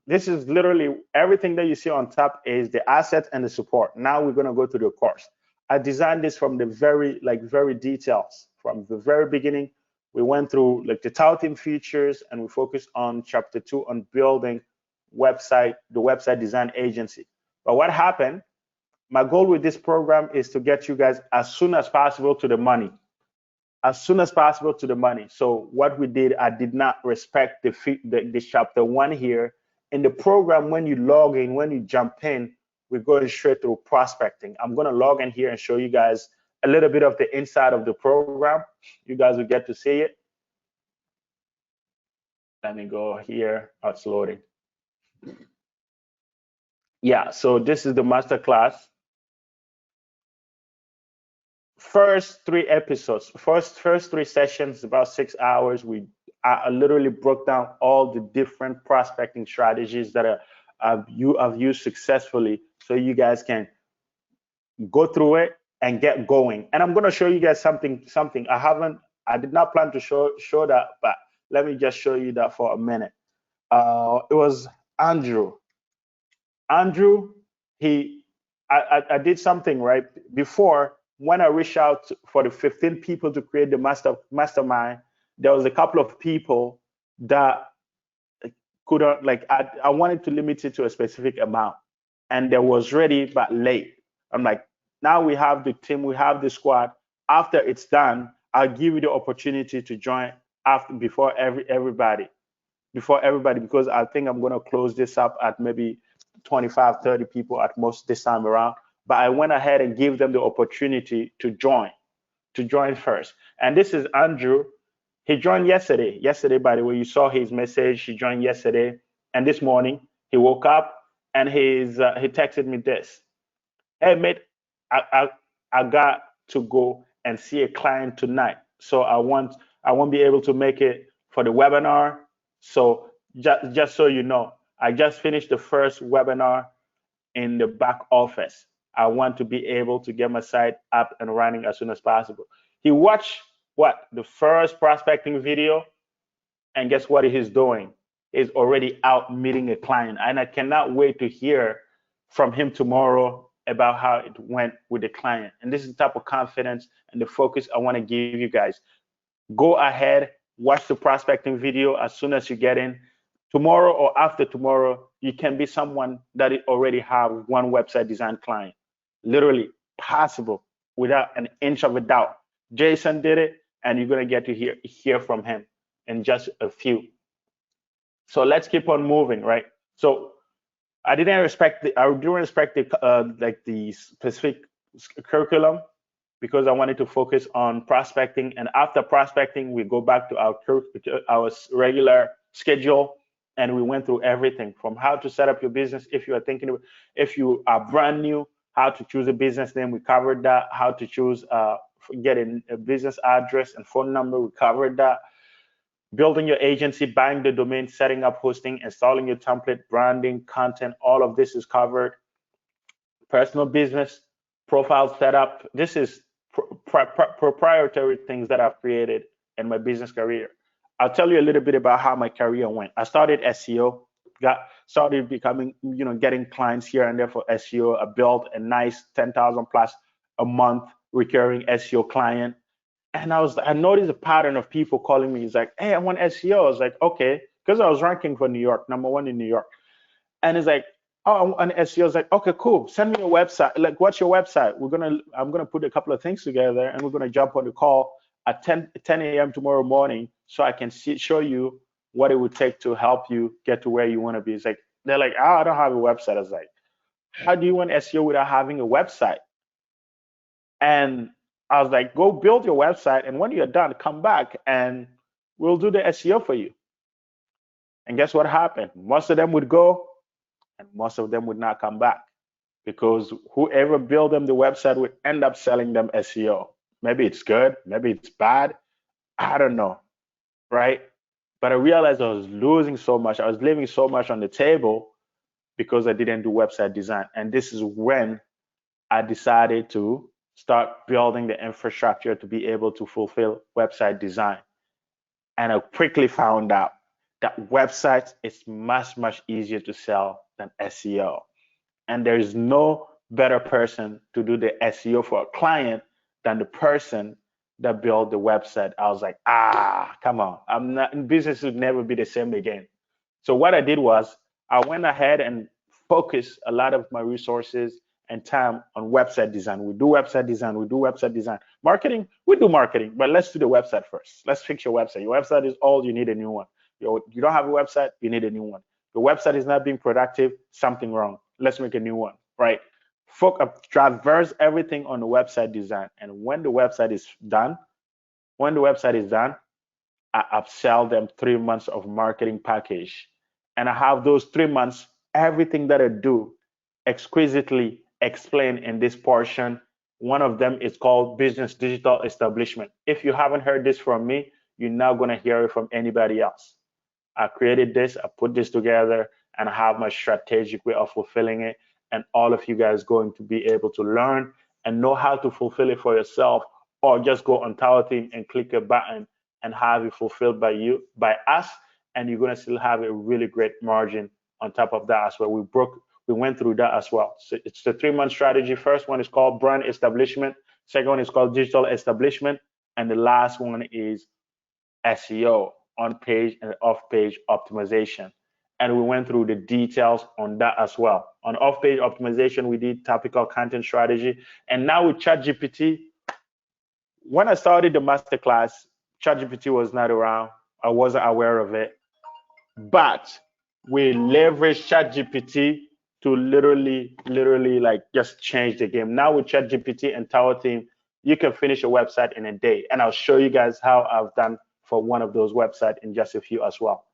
this is literally everything that you see on top is the assets and the support. Now we're going to go to the course. I designed this from the very details. From the very beginning, we went through like the TAW team features, and we focused on chapter 2 on building the website design agency. But what happened, my goal with this program is to get you guys as soon as possible to the money. As soon as possible to the money. So what we did, I did not respect the chapter 1 here. In the program, when you log in, when you jump in, we're going straight through prospecting. I'm going to log in here and show you guys a little bit of the inside of the program. You guys will get to see it. Let me go here. Oh, it's loading. Yeah, so this is the masterclass. First 3 episodes, first 3 sessions, about 6 hours. I literally broke down all the different prospecting strategies that you have used successfully, so you guys can go through it and get going. And I'm going to show you guys something. I did not plan to show that, but let me just show you that for a minute. It was Andrew. I did something right before. When I reached out for the 15 people to create the mastermind, there was a couple of people that couldn't, like, I wanted to limit it to a specific amount, and there was ready but late. I'm like, now we have the team, we have the squad. After it's done, I'll give you the opportunity to join before everybody, because I think I'm going to close this up at maybe 25, 30 people at most this time around. But I went ahead and gave them the opportunity to join first. And this is Andrew. He joined yesterday. Yesterday, by the way, you saw his message. He joined yesterday. And this morning, he woke up and he texted me this. Hey, mate, I got to go and see a client tonight. So I won't be able to make it for the webinar. So just so you know, I just finished the first webinar in the back office. I want to be able to get my site up and running as soon as possible. He watched the first prospecting video, and guess what he's doing? He's already out meeting a client, and I cannot wait to hear from him tomorrow about how it went with the client. And this is the type of confidence and the focus I want to give you guys. Go ahead, watch the prospecting video as soon as you get in. Tomorrow or after tomorrow, you can be someone that already have one website design client. Literally possible, without an inch of a doubt. Jason did it, and you're gonna get to hear from him in just a few. So let's keep on moving, right? So I didn't respect like the specific curriculum because I wanted to focus on prospecting. And after prospecting, we go back to our regular schedule, and we went through everything from how to set up your business. If you are brand new, how to choose a business name, we covered that. How to choose, get a business address and phone number, we covered that. Building your agency, buying the domain, setting up hosting, installing your template, branding, content, all of this is covered. Personal business, profile setup. This is proprietary things that I've created in my business career. I'll tell you a little bit about how my career went. I started SEO, started becoming, getting clients here and there for SEO. I built a nice 10,000 plus a month recurring SEO client. And I noticed a pattern of people calling me. It's like, hey, I want SEO. I was like, okay, because I was ranking for New York, #1 in New York. And it's like, oh, an SEO. I was like, okay, cool. Send me your website. Like, what's your website? I'm gonna put a couple of things together, and we're gonna jump on the call at 10 a.m. tomorrow morning, so I can show you what it would take to help you get to where you want to be. It's like they're like, oh, I don't have a website. I was like, how do you want SEO without having a website? And I was like, go build your website, and when you're done, come back and we'll do the SEO for you. And guess what happened? Most of them would go, and most of them would not come back because whoever built them the website would end up selling them SEO. Maybe it's good, maybe it's bad, I don't know, right? But I realized I was losing so much. I was leaving so much on the table because I didn't do website design. And this is when I decided to start building the infrastructure to be able to fulfill website design. And I quickly found out that websites is much, much easier to sell than SEO. And there's no better person to do the SEO for a client than the person that built the website. I was like, come on. I'm not, business would never be the same again. So what I did was I went ahead and focused a lot of my resources and time on website design. We do website design. We do website design. Marketing, we do marketing, but let's do the website first. Let's fix your website. Your website is old. You need a new one. You don't have a website. You need a new one. Your website is not being productive. Something wrong. Let's make a new one, right? Traverse everything on the website design. And when the website is done, I upsell them 3 months of marketing package. And I have those 3 months, everything that I do exquisitely explained in this portion. One of them is called business digital establishment. If you haven't heard this from me, you're not going to hear it from anybody else. I created this, I put this together, and I have my strategic way of fulfilling it. And all of you guys going to be able to learn and know how to fulfill it for yourself, or just go on TAW Team and click a button and have it fulfilled by us, and you're gonna still have a really great margin on top of that as well. We went through that as well. So it's the 3-month strategy. First one is called brand establishment. Second one is called digital establishment, and the last one is SEO, on page and off page optimization. And we went through the details on that as well. On off page optimization, we did topical content strategy. And now with ChatGPT, when I started the masterclass, ChatGPT was not around. I wasn't aware of it. But we leveraged ChatGPT to literally like just change the game. Now with ChatGPT and TAW Team, you can finish a website in a day. And I'll show you guys how I've done for one of those websites in just a few as well.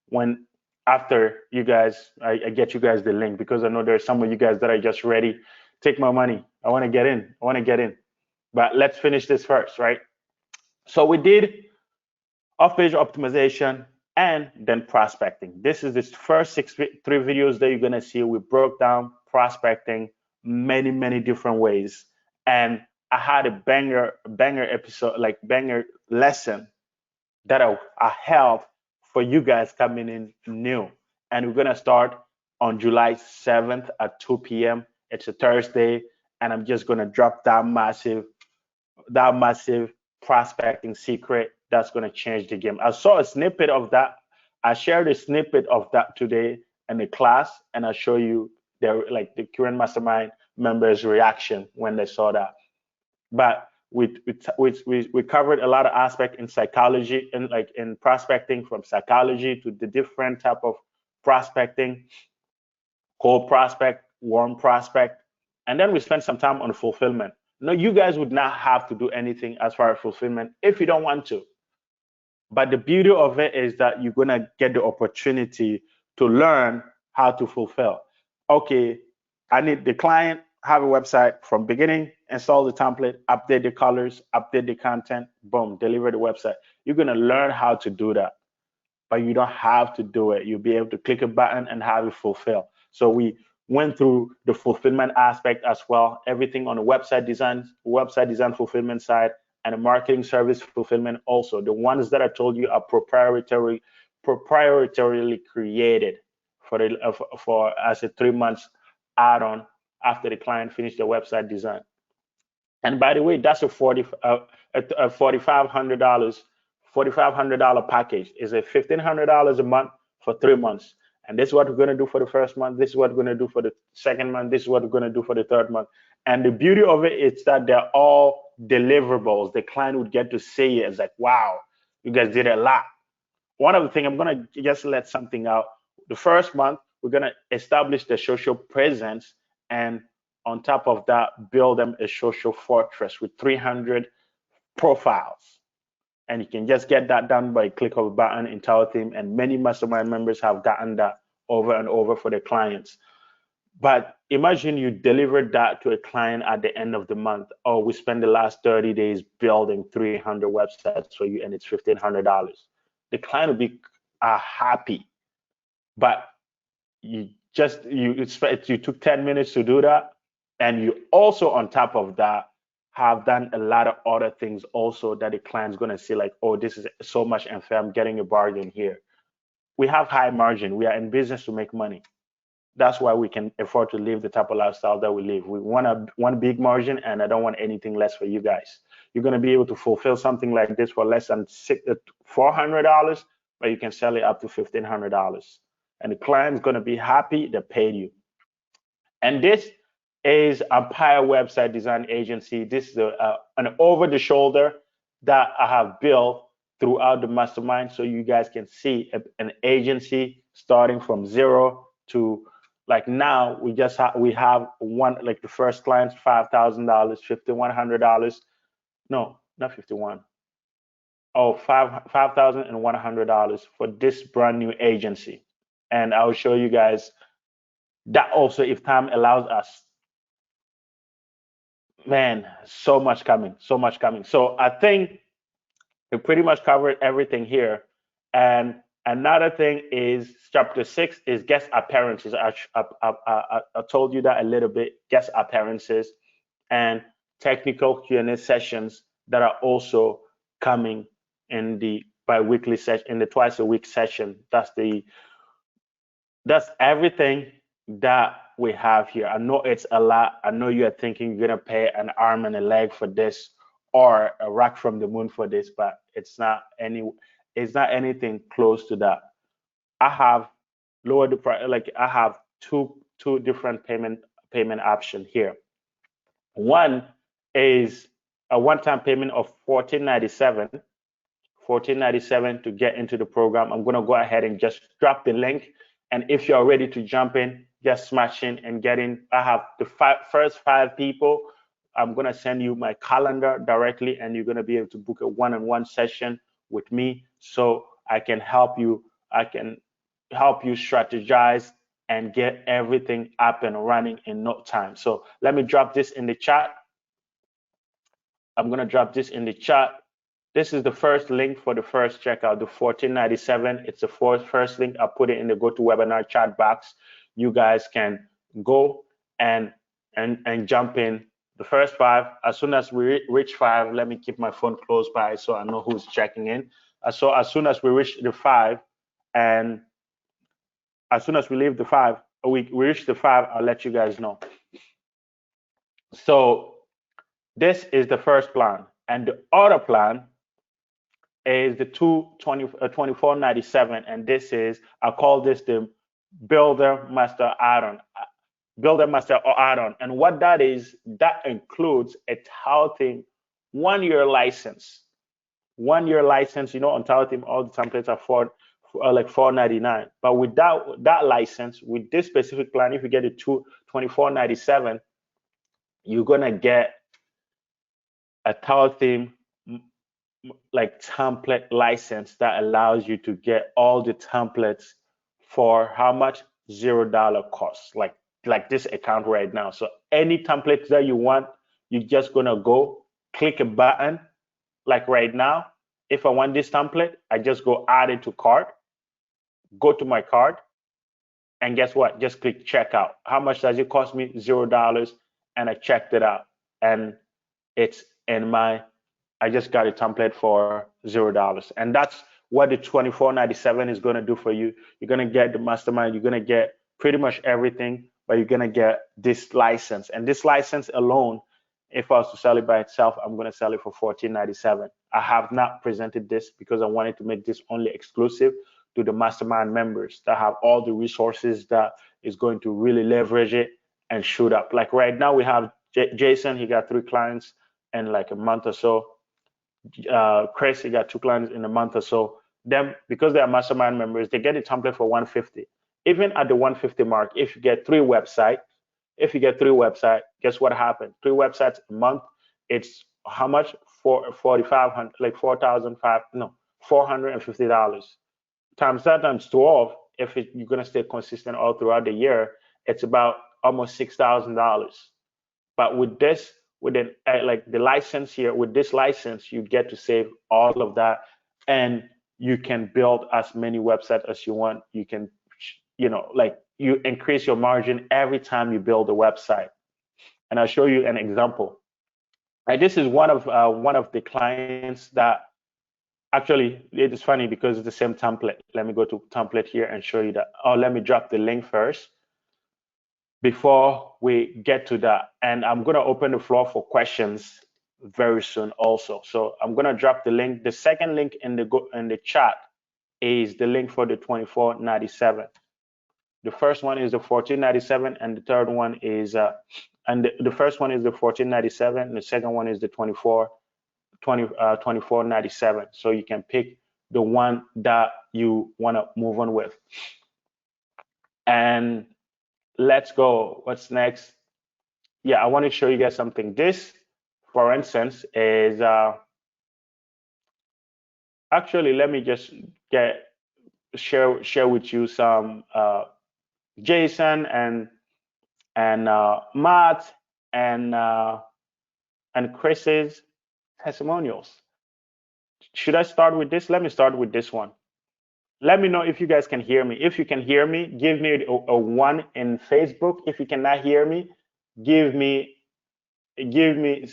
When after you guys, I get you guys the link, because I know there's some of you guys that are just ready. Take my money. I want to get in. But let's finish this first, right? So we did off-page optimization and then prospecting. This is the first three videos that you're gonna see. We broke down prospecting many different ways, and I had a banger episode, like banger lesson that I held for you guys coming in new. And we're gonna start on July 7th at 2 p.m. It's a Thursday, and I'm just gonna drop that massive prospecting secret that's gonna change the game. I saw a snippet of that. I shared a snippet of that today in the class, and I'll show you the current mastermind members' reaction when they saw that. But we covered a lot of aspect in psychology and like in prospecting, from psychology to the different type of prospecting, cold prospect, warm prospect, and then we spent some time on fulfillment. No, you guys would not have to do anything as far as fulfillment if you don't want to. But the beauty of it is that you're gonna get the opportunity to learn how to fulfill. Okay, I need the client have a website from beginning, install the template, update the colors, update the content, boom, deliver the website. You're gonna learn how to do that, but you don't have to do it. You'll be able to click a button and have it fulfill. So we went through the fulfillment aspect as well, everything on the website design fulfillment side, and the marketing service fulfillment also. The ones that I told you are proprietarily created for the for as a 3 months add-on after the client finished the website design. And by the way, that's a $4,500 package. Is a $1,500 a month for 3 months. And this is what we're going to do for the first month. This is what we're going to do for the second month. This is what we're going to do for the third month. And the beauty of it is that they're all deliverables. The client would get to see it. It's like, wow, you guys did a lot. One of the things, I'm going to just let something out. The first month, we're going to establish the social presence, and on top of that, build them a social fortress with 300 profiles. And you can just get that done by click of a button in TAW Theme, and many mastermind members have gotten that over and over for their clients. But imagine you delivered that to a client at the end of the month. Oh, we spent the last 30 days building 300 websites for you, and it's $1,500. The client will be happy. But you took 10 minutes to do that, and you also on top of that have done a lot of other things also that the client's going to see, like, oh, this is so much unfair, I'm getting a bargain here. We have high margin. We are in business to make money. That's why we can afford to live the type of lifestyle that we live. We want one big margin, and I don't want anything less for you guys. You're going to be able to fulfill something like this for less than $400, but you can sell it up to $1,500. And the client's going to be happy they paid you. And this is Empire Website Design Agency. This is an over-the-shoulder that I have built throughout the mastermind, so you guys can see an agency starting from zero to, like, now we have one, like the first client's $5,000, $5,100. No, not 51. Oh, $5,100 for this brand new agency. And I'll show you guys that also if time allows us. Man, so much coming, so much coming. So I think we pretty much covered everything here. And another thing is chapter 6 is guest appearances. I told you that a little bit, guest appearances and technical Q&A sessions that are also coming in the bi-weekly session, in the twice a week session. That's everything that we have here. I know it's a lot. I know you're thinking you're gonna pay an arm and a leg for this or a rock from the moon for this, but it's not anything close to that. I have lowered the price. Like, I have two different payment option here. One is a one-time payment of $14.97 to get into the program. I'm gonna go ahead and just drop the link. And if you're ready to jump in, just smash in and get in. I have the first 5 people. I'm going to send you my calendar directly, and you're going to be able to book a one-on-one session with me, so I can help you. I can help you strategize and get everything up and running in no time. So let me drop this in the chat. I'm going to drop this in the chat. This is the first link for the first checkout, the $14.97. It's the first link. I'll put it in the GoToWebinar chat box. You guys can go and jump in. The first 5, as soon as we reach 5, let me keep my phone close by so I know who's checking in. So as soon as we reach the 5, and as soon as we leave the 5, we reach the 5, I'll let you guys know. So this is the first plan, and the other plan is the $24.97, and this is, I call this the Builder Master add-on. Builder Master or add-on. And what that is, that includes a TAW Theme 1-year license. 1-year license, on TAW Team, all the templates are like $4.99. But with that license, with this specific plan, if you get it to $24.97, you're gonna get a TAW Team like template license that allows you to get all the templates for how much? $0 cost, like this account right now. So any templates that you want, you're just gonna go click a button. Like right now, if I want this template, I just go add it to cart, go to my cart, and guess what? Just click checkout. How much does it cost me? $0. And I checked it out, and it's in my, I just got a template for $0. And that's what the $24.97 is going to do for you. You're going to get the mastermind, you're going to get pretty much everything, but you're going to get this license. And this license alone, if I was to sell it by itself, I'm going to sell it for $14.97. I have not presented this because I wanted to make this only exclusive to the mastermind members that have all the resources that is going to really leverage it and shoot up. Like right now, we have Jason, he got 3 clients in like a month or so. Chris, he got 2 clients in a month or so. Them, because they are mastermind members, they get a template for $150. Even at the $150 mark, if you get 3 websites, guess what happened? 3 websites a month, it's how much? $4,500, like $450. Times that times 12, if you're gonna stay consistent all throughout the year, it's about almost $6,000. But with this, with like the license here, with this license, you get to save all of that, and you can build as many websites as you want. You can, like you increase your margin every time you build a website. And I'll show you an example. And this is one of the clients that actually, it is funny because it's the same template. Let me go to template here and show you that. Oh, let me drop the link first before we get to that. And I'm gonna open the floor for questions very soon also. So I'm gonna drop the link. The second link in the chat is the link for the $24.97. The first one is the $14.97, and the third one is the first one is the $14.97, and the second one is the $24.97. So you can pick the one that you want to move on with. And let's go. What's next? Yeah, I want to show you guys something. This, for instance, is actually, let me just share with you some Jason and Matt and Chris's testimonials. Should I start with this? Let me start with this one. Let me know if you guys can hear me. If you can hear me, give me a 1 in Facebook. If you cannot hear me, give me 2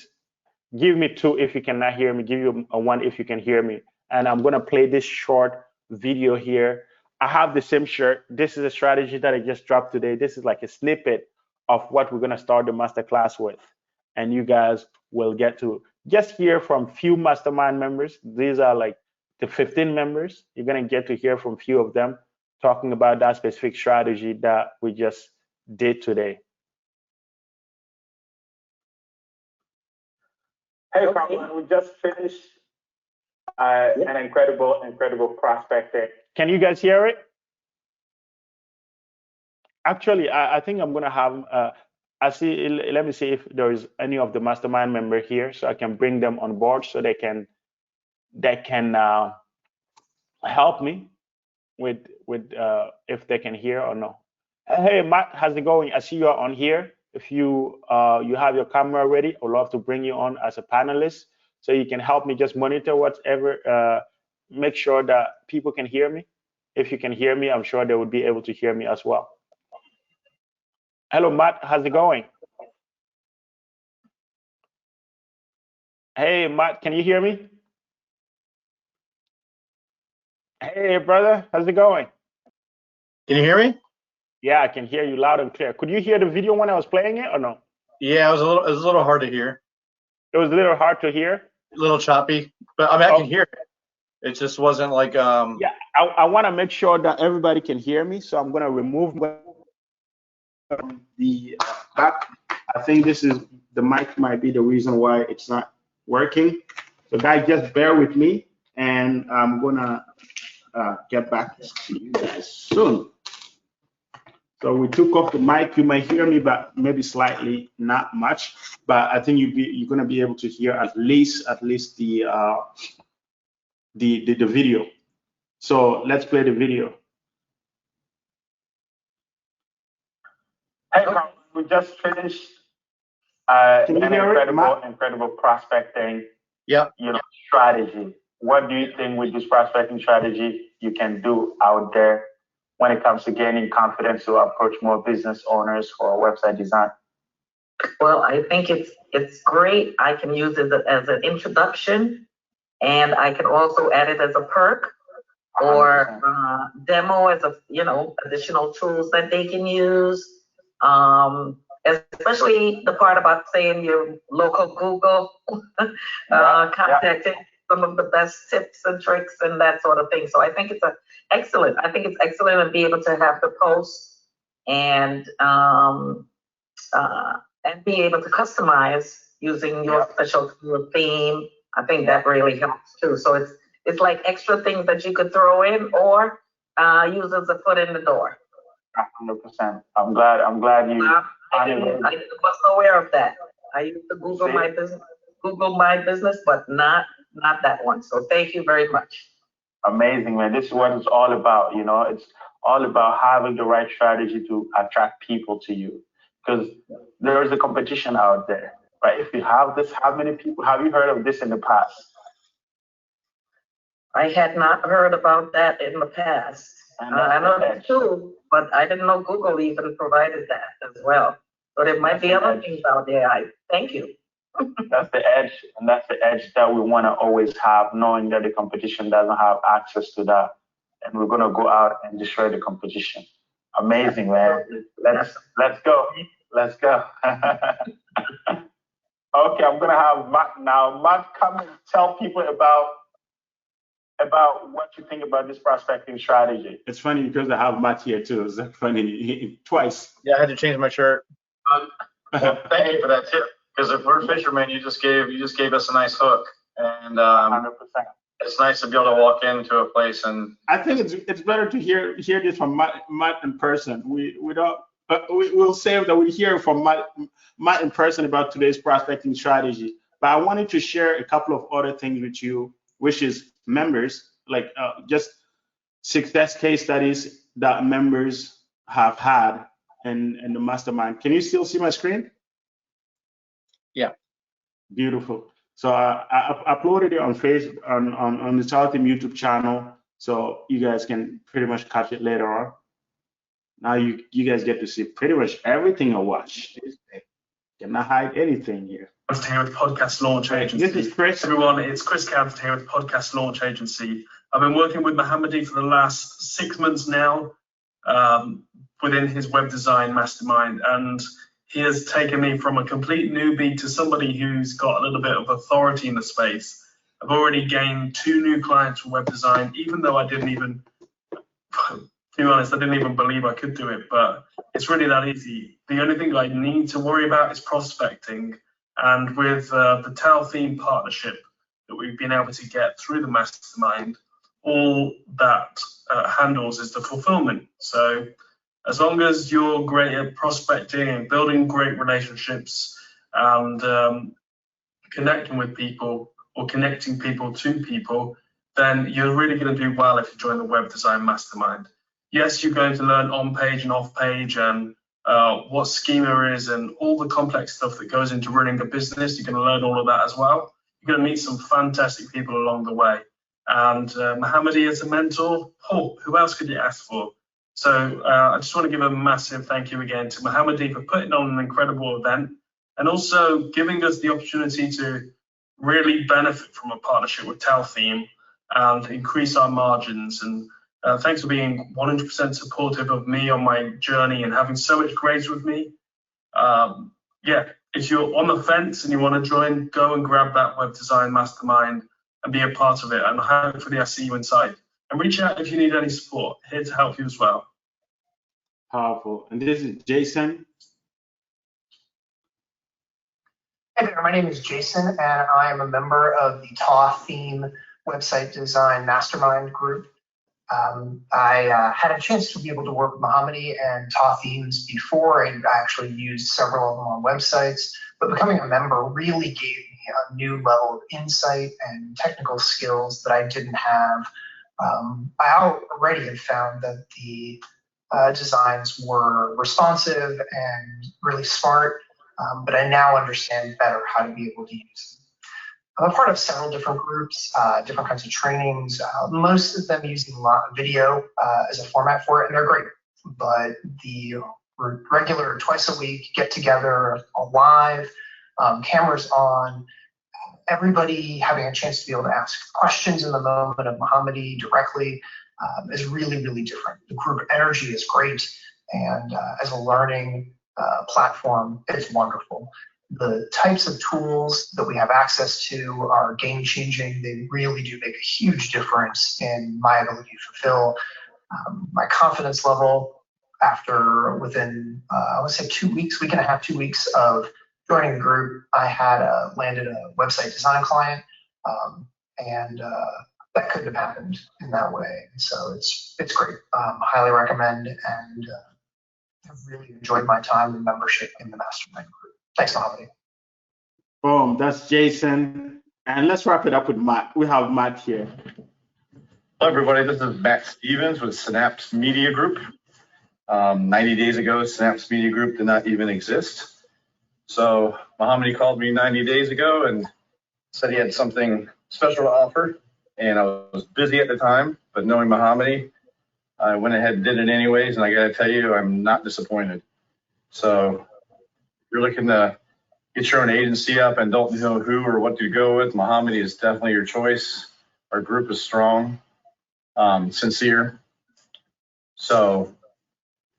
if you cannot hear me. Give you a 1 if you can hear me. And I'm gonna play this short video here. I have the same shirt. This is a strategy that I just dropped today. This is like a snippet of what we're gonna start the masterclass with. And you guys will get to just hear from few mastermind members. These are like the 15 members. You're gonna get to hear from few of them talking about that specific strategy that we just did today. Hey, Franklin, we just finished an incredible prospecting. Can you guys hear it? Actually, I think I'm gonna have, let me see if there is any of the mastermind member here, so I can bring them on board so they can help me with if they can hear or no. Hey, Matt, how's it going? I see you're on here. If you have your camera ready, I'd love to bring you on as a panelist so you can help me just monitor whatever, make sure that people can hear me. If you can hear me, I'm sure they would be able to hear me as well. Hello, Matt, how's it going? Hey, Matt, can you hear me? Hey, brother, how's it going? Can you hear me? Yeah, I can hear you loud and clear. Could you hear the video when I was playing it or no? Yeah, it was a little hard to hear. It was a little hard to hear? A little choppy, but I mean, I can hear it. It just wasn't like Yeah, I want to make sure that everybody can hear me, so I'm going to remove the back. I think the mic might be the reason why it's not working. So guys, just bear with me, and I'm gonna get back to you guys soon. So we took off the mic. You might hear me, but maybe slightly, not much. But I think you're gonna be able to hear at least the video. So let's play the video. Hey, Carl, we just finished an incredible prospecting strategy. What do you think with this prospecting strategy you can do out there when it comes to gaining confidence to approach more business owners for website design? Well, I think it's great. I can use it as an introduction, and I can also add it as a perk or demo as additional tools that they can use. Especially the part about saying your local Google, contacting some of the best tips and tricks and that sort of thing. So I think it's excellent. I think it's excellent to be able to have the posts and be able to customize using your special theme. I think that really helps too. So it's like extra things that you could throw in or use as a foot in the door. 100%. I'm glad you. I wasn't aware of that. I used to Google my business, but not that one. So thank you very much. Amazing, man. This is what it's all about. You know, it's all about having the right strategy to attract people to you, because there is a competition out there. Right? If you have this, how many people have you heard of this in the past? I had not heard about that in the past. I know it's true, but I didn't know Google even provided that as well. So there might be other things out there. Thank you. That's the edge, and that's the edge that we want to always have, knowing that the competition doesn't have access to that, and we're gonna go out and destroy the competition. Amazing, man. Let's go. Let's go. Okay, I'm gonna have Matt now. Matt, come and tell people about what you think about this prospecting strategy. It's funny because I have Matt here too. It's funny, twice. Yeah, I had to change my shirt. Well, thank you for that tip. Because if we're fishermen, you just gave us a nice hook, and 100%. It's nice to be able to walk into a place and. I think it's better to hear this from Matt in person. We'll save that we hear from Matt in person about today's prospecting strategy. But I wanted to share a couple of other things with you, which is members, like just success case studies that members have had in the mastermind. Can you still see my screen? Yeah. Beautiful. So I uploaded it on Facebook on the TAW Team YouTube channel, so you guys can pretty much catch it later on. Now you guys get to see pretty much everything I watch. Cannot hide anything here. Here with Podcast Launch Agency. This is Chris. Everyone, it's Chris Camford here with Podcast Launch Agency. I've been working with Mohammadi for the last 6 months now within his web design mastermind, and he has taken me from a complete newbie to somebody who's got a little bit of authority in the space. I've already gained 2 new clients for web design, even though I didn't even, to be honest, I didn't even believe I could do it, but it's really that easy. The only thing I need to worry about is prospecting. And with the TAW theme partnership that we've been able to get through the mastermind, all that handles is the fulfillment. So as long as you're great at prospecting and building great relationships and connecting with people or connecting people to people, then you're really going to do well if you join the Web Design Mastermind. Yes, you're going to learn on-page and off-page and what schema is and all the complex stuff that goes into running a business. You're going to learn all of that as well. You're going to meet some fantastic people along the way. And Mohammadi as a mentor, who else could you ask for? So I just want to give a massive thank you again to Mohammadi for putting on an incredible event and also giving us the opportunity to really benefit from a partnership with TAW Theme and increase our margins. And thanks for being 100% supportive of me on my journey and having so much grace with me. If you're on the fence and you want to join, go and grab that Web Design Mastermind and be a part of it. And hopefully I see you inside. And reach out if you need any support. Here to help you as well. Powerful. And this is Jason. Hi there, my name is Jason, and I am a member of the TAW theme website design mastermind group. I had a chance to be able to work with Mohammadi and TAW themes before, and I actually used several of them on websites, but becoming a member really gave me a new level of insight and technical skills that I didn't have. I already had found that the designs were responsive and really smart, but I now understand better how to be able to use them. I'm a part of several different groups, different kinds of trainings, most of them using video as a format for it, and they're great. But the regular twice a week get together, live, cameras on, everybody having a chance to be able to ask questions in the moment of Mohammadi directly is really, really different. The group energy is great, and as a learning platform, it's wonderful. The types of tools that we have access to are game changing. They really do make a huge difference in my ability to fulfill my confidence level after within, I would say 2 weeks, week and a half, 2 weeks of joining the group. I had landed a website design client, and that couldn't have happened in that way. So it's great. Highly recommend, and I've really enjoyed my time and membership in the Mastermind group. Thanks, Mohammadi. Boom, that's Jason. And let's wrap it up with Matt. We have Matt here. Hello, everybody. This is Matt Stevens with Synapse Media Group. 90 days ago, Synapse Media Group did not even exist. So Mohammadi called me 90 days ago and said he had something special to offer. And I was busy at the time, but knowing Mohammadi, I went ahead and did it anyways. And I got to tell you, I'm not disappointed. So if you're looking to get your own agency up and don't know who or what to go with, Mohammadi is definitely your choice. Our group is strong, sincere. So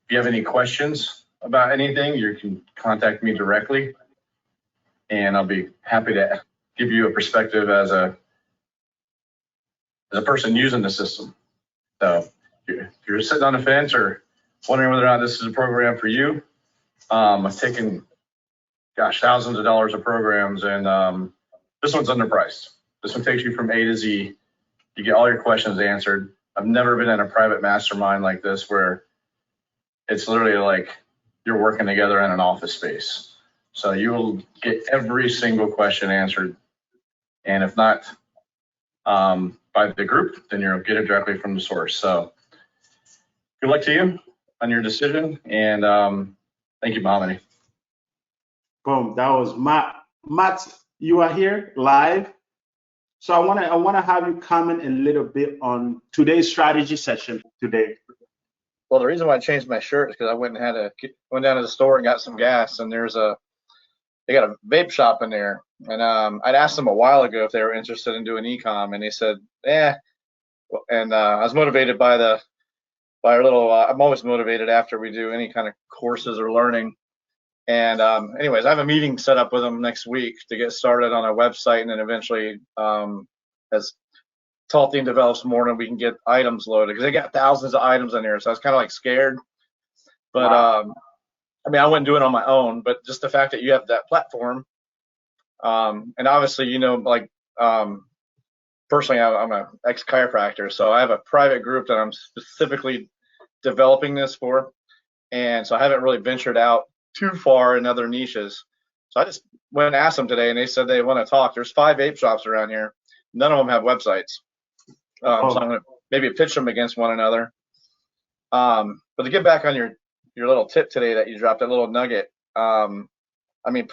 if you have any questions about anything, you can contact me directly, and I'll be happy to give you a perspective as a person using the system. So if you're sitting on the fence or wondering whether or not this is a program for you, I've taken, thousands of dollars of programs, and this one's underpriced. This one takes you from A to Z. You get all your questions answered. I've never been in a private mastermind like this where it's literally like you're working together in an office space. So you will get every single question answered. And if not by the group, then you'll get it directly from the source. So good luck to you on your decision. And thank you, Mohammadi. Boom, that was Matt. Matt, you are here live. So I wanna have you comment a little bit on today's strategy session today. Well, the reason why I changed my shirt is because I went down to the store and got some gas, and they got a vape shop in there, and I'd asked them a while ago if they were interested in doing e-com, and they said, and I was motivated by our little. I'm always motivated after we do any kind of courses or learning, and anyways, I have a meeting set up with them next week to get started on a website, and then eventually, as TAW theme develops more and we can get items loaded, because they got thousands of items in there, so I was kind of like scared. But wow. I mean, I wouldn't do it on my own, but just the fact that you have that platform, and obviously, personally, I'm an ex-chiropractor, so I have a private group that I'm specifically developing this for, and so I haven't really ventured out too far in other niches. So I just went and asked them today, and they said they want to talk. There's 5 vape shops around here. None of them have websites. So I'm going to maybe pitch them against one another. But to get back on your little tip today that you dropped, that little nugget, I mean,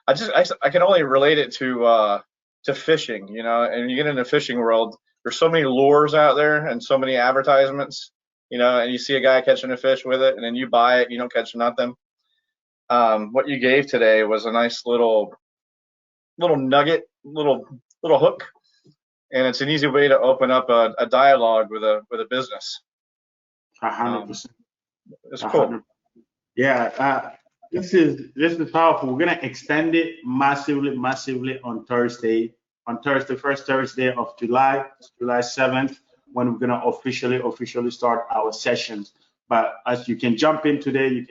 I can only relate it to fishing, and you get in the fishing world, there's so many lures out there and so many advertisements, and you see a guy catching a fish with it, and then you buy it, you don't catch nothing. What you gave today was a nice little nugget, little hook. And it's an easy way to open up a dialogue with a business. 100%. It's cool. Yeah, this is powerful. We're gonna extend it massively on Thursday. On Thursday, first Thursday of July 7th, when we're gonna officially start our sessions. But as you can jump in today,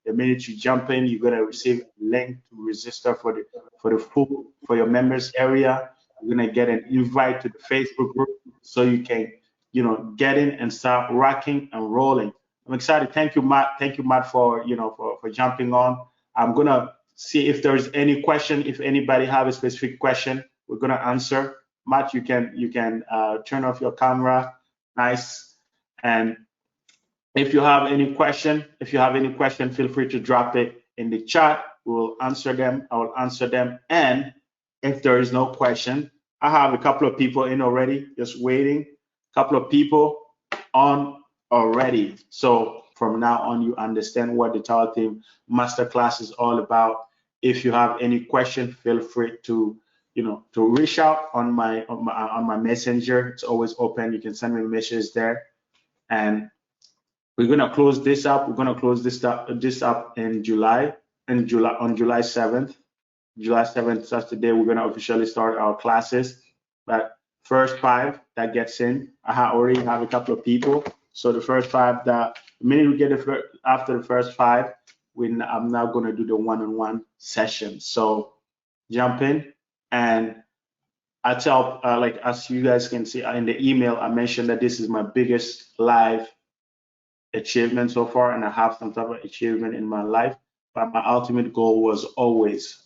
The minute you jump in, you're gonna receive a link to register for your members area. You're gonna get an invite to the Facebook group so you can, get in and start rocking and rolling. I'm excited. Thank you, Matt. Thank you, Matt, for for jumping on. I'm gonna see if there's any question. If anybody have a specific question, we're gonna answer. Matt, you can turn off your camera. Nice. And if you have any question, feel free to drop it in the chat. We'll answer them. I will answer them. And if there is no question, I have a couple of people in already, just waiting. A couple of people on already. So from now on, you understand what the TAW Team Masterclass is all about. If you have any question, feel free to reach out on my messenger. It's always open. You can send me a message there. And we're gonna close this up. We're gonna close this up in July, on July 7th. July 7th, that's the day we're gonna officially start our classes. But first 5 that gets in, I already have a couple of people. So the first 5 the minute we get after the first 5, I'm now gonna do the one-on-one session. So jump in, and I tell like as you guys can see in the email, I mentioned that this is my biggest live achievement so far, and I have some type of achievement in my life. But my ultimate goal was always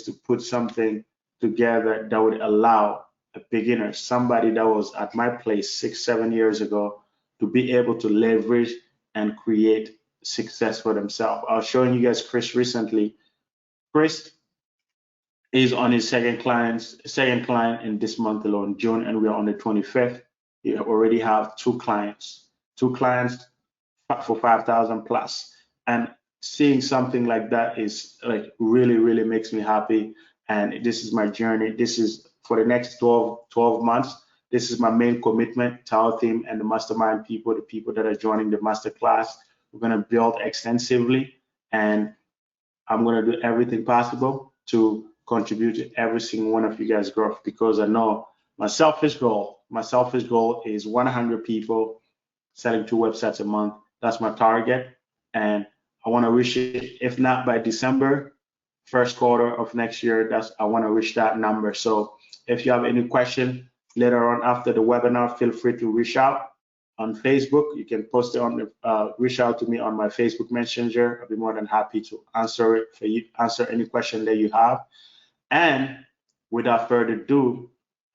to put something together that would allow a beginner, somebody that was at my place 6-7 years ago, to be able to leverage and create success for themselves. I was showing you guys Chris recently. Chris is on his second client in this month alone, June, and we're on the 25th. He already have 2 clients for 5,000 plus. And seeing something like that is like really makes me happy. And this is my journey. This is for the next 12 months. This is my main commitment. TAW Team and the Mastermind people, the people that are joining the masterclass, we're gonna build extensively, and I'm gonna do everything possible to contribute to every single one of you guys' growth, because I know my selfish goal is 100 people selling 2 websites a month. That's my target, and I want to reach it. If not by December, first quarter of next year, I want to reach that number. So if you have any question later on after the webinar, feel free to reach out on Facebook. You can post it on the reach out to me on my Facebook Messenger. I'll be more than happy to answer it for you, answer any question that you have. And without further ado,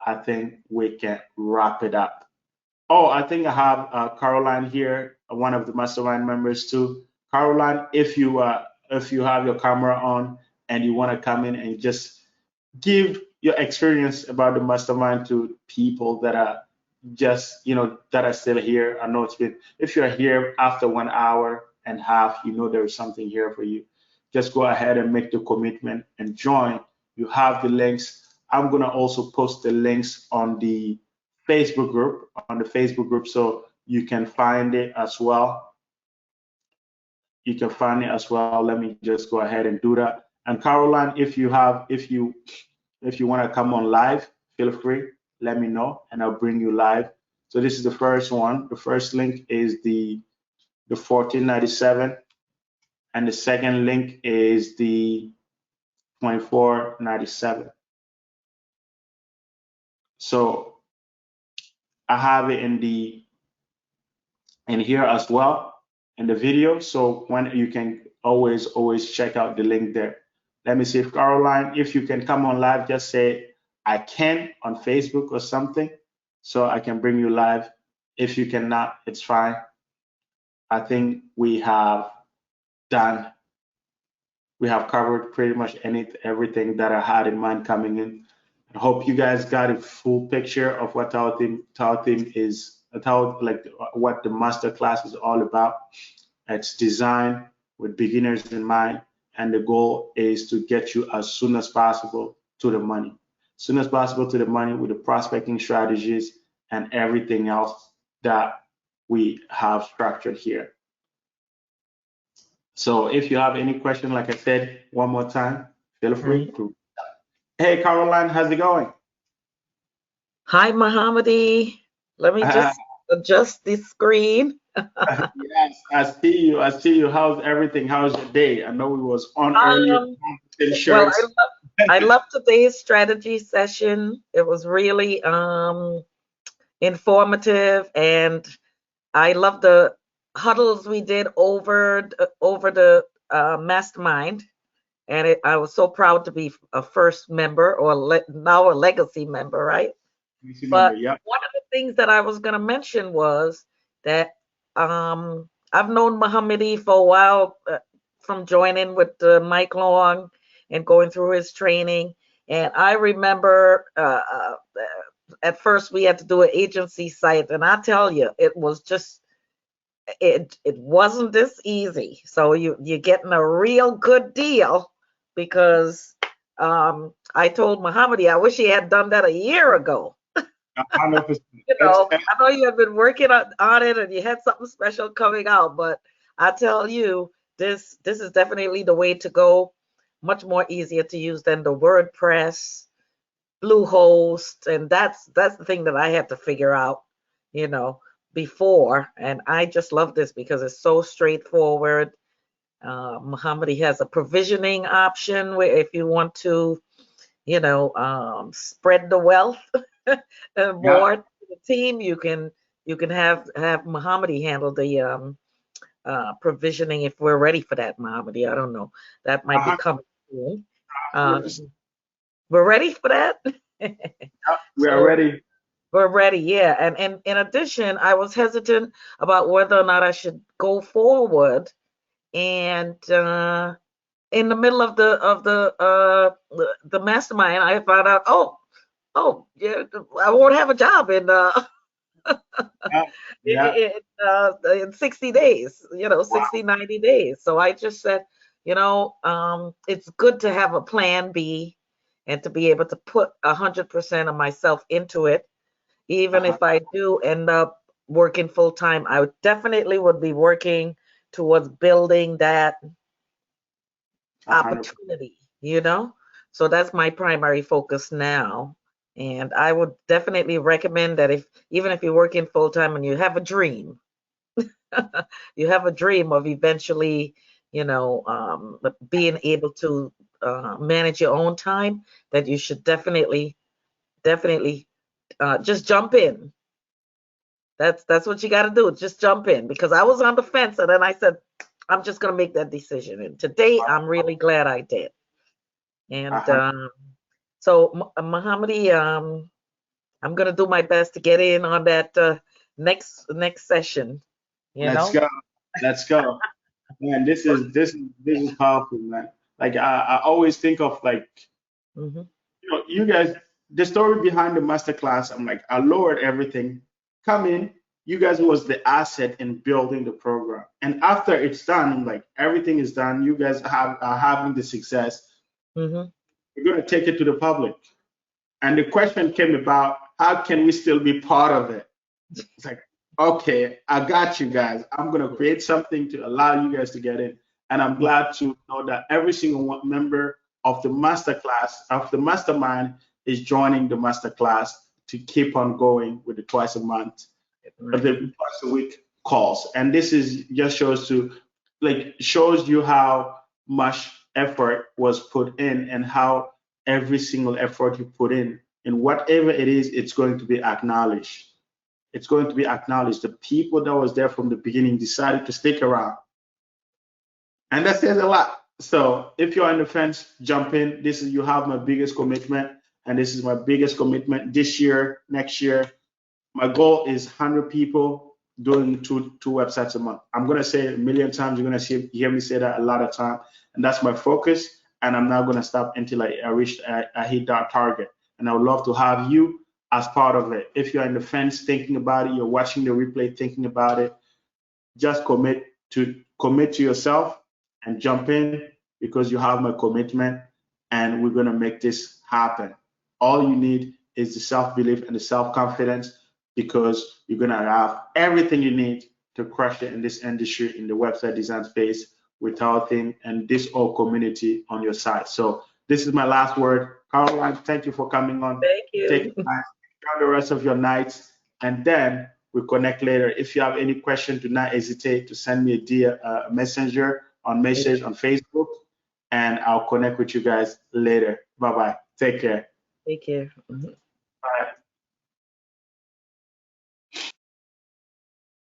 I think we can wrap it up. Oh, I think I have Caroline here, one of the Mastermind members too. Caroline, if you have your camera on and you want to come in and just give your experience about the Mastermind to people that are just, that are still here. I know if you're here after 1 hour and a half, there is something here for you. Just go ahead and make the commitment and join. You have the links. I'm gonna also post the links on the Facebook group, so you can find it as well. Let me just go ahead and do that. And Caroline, if you want to come on live, feel free, let me know and I'll bring you live. So this is the first one. The first link is the 1497, and the second link is the 2497. So I have it in here as well in the video. So when you can always check out the link there. Let me see if Caroline, if you can come on live, just say I can on Facebook or something, so I can bring you live. If you cannot, it's fine. I think we have covered pretty much everything that I had in mind coming in. I hope you guys got a full picture of what TAW Team is, what the masterclass is all about. It's designed with beginners in mind, and the goal is to get you as soon as possible to the money. As soon as possible to the money with the prospecting strategies and everything else that we have structured here. So if you have any question, like I said, one more time, feel free to. Hey, Caroline, how's it going? Hi, Mohammadi. Let me just adjust the screen. Yes, I see you. I see you. How's everything? How's your day? I know we was on earlier. Um, well, Shirts. I love today's strategy session. It was really informative, and I love the huddles we did over the mastermind. And I was so proud to be a first member, or now a legacy member, right? Remember, But yep. one of the things that I was going to mention was that I've known Mohammedi for a while, from joining with Mike Long and going through his training. And I remember at first we had to do an agency site, and I tell you, it was just it wasn't this easy. So you're getting a real good deal, because I told Mohammedi I wish he had done that a year ago. 100%. I know you have been working on it and you had something special coming out, but I tell you, this is definitely the way to go. Much more easier to use than the WordPress, Bluehost, and that's the thing that I had to figure out, you know, before. And I just love this because it's so straightforward. Mohammedi has a provisioning option where if you want to, spread the wealth Yeah, more to the team, you can have Mohammedi handle the provisioning if we're ready for that, Mohammedi. I don't know. That might be coming soon. Um, 100%. we're ready for that. We are So ready. we're ready, yeah. And in addition, I was hesitant about whether or not I should go forward. And in the middle of the mastermind, I found out, yeah, I won't have a job Yeah, yeah. in 60 days, 60, 90 days. So I just said, it's good to have a plan B and to be able to put 100% of myself into it. Even Uh-huh. if I do end up working full time, I definitely would be working towards building that 100%. opportunity. So that's my primary focus now. And I would definitely recommend that even if you're working full time and you have a dream, you have a dream of eventually, being able to manage your own time, that you should definitely just jump in. That's what you got to do. Just jump in, because I was on the fence, and then I said, I'm just gonna make that decision. And today, I'm really glad I did. And 100%. so, Mohammedi, I'm gonna do my best to get in on that next session. You Let's know. go. Let's go. Man, this is powerful, man. Like I always think of, like, Hmm. you guys, the story behind the masterclass. I'm like, I lowered everything. Come in. You guys was the asset in building the program, and after it's done, I'm like, everything is done. You guys are having the success. Hmm. We're gonna take it to the public. And the question came about, how can we still be part of it? It's like, okay, I got you guys. I'm going to create something to allow you guys to get in. And I'm glad to know that every single member of the masterclass, of the mastermind, is joining the masterclass to keep on going with the twice a month, the Right. twice a week calls. And this is just shows you how much effort was put in, and how every single effort you put in whatever it is, it's going to be acknowledged. It's going to be acknowledged. The people that was there from the beginning decided to stick around, and that says a lot. So if you're on the fence, jump in. This is, you have my biggest commitment, and this is my biggest commitment this year, next year. My goal is 100 people doing two websites a month. I'm gonna say it a million times. You're gonna hear me say that a lot of time, and that's my focus. And I'm not gonna stop until I hit that target. And I would love to have you as part of it. If you're in the fence thinking about it, you're watching the replay thinking about it, just commit to yourself and jump in, because you have my commitment, and we're gonna make this happen. All you need is the self-belief and the self-confidence, because you're gonna have everything you need to crush it in this industry, in the website design space, with our team and this whole community on your side. So this is my last word. Caroline, thank you for coming on. Thank Take you. time, enjoy the rest of your nights, and then We'll connect later. If you have any question, do not hesitate to send me a messenger on message on Facebook, and I'll connect with you guys later. Bye-bye. Take care. Take care. Mhm. Bye.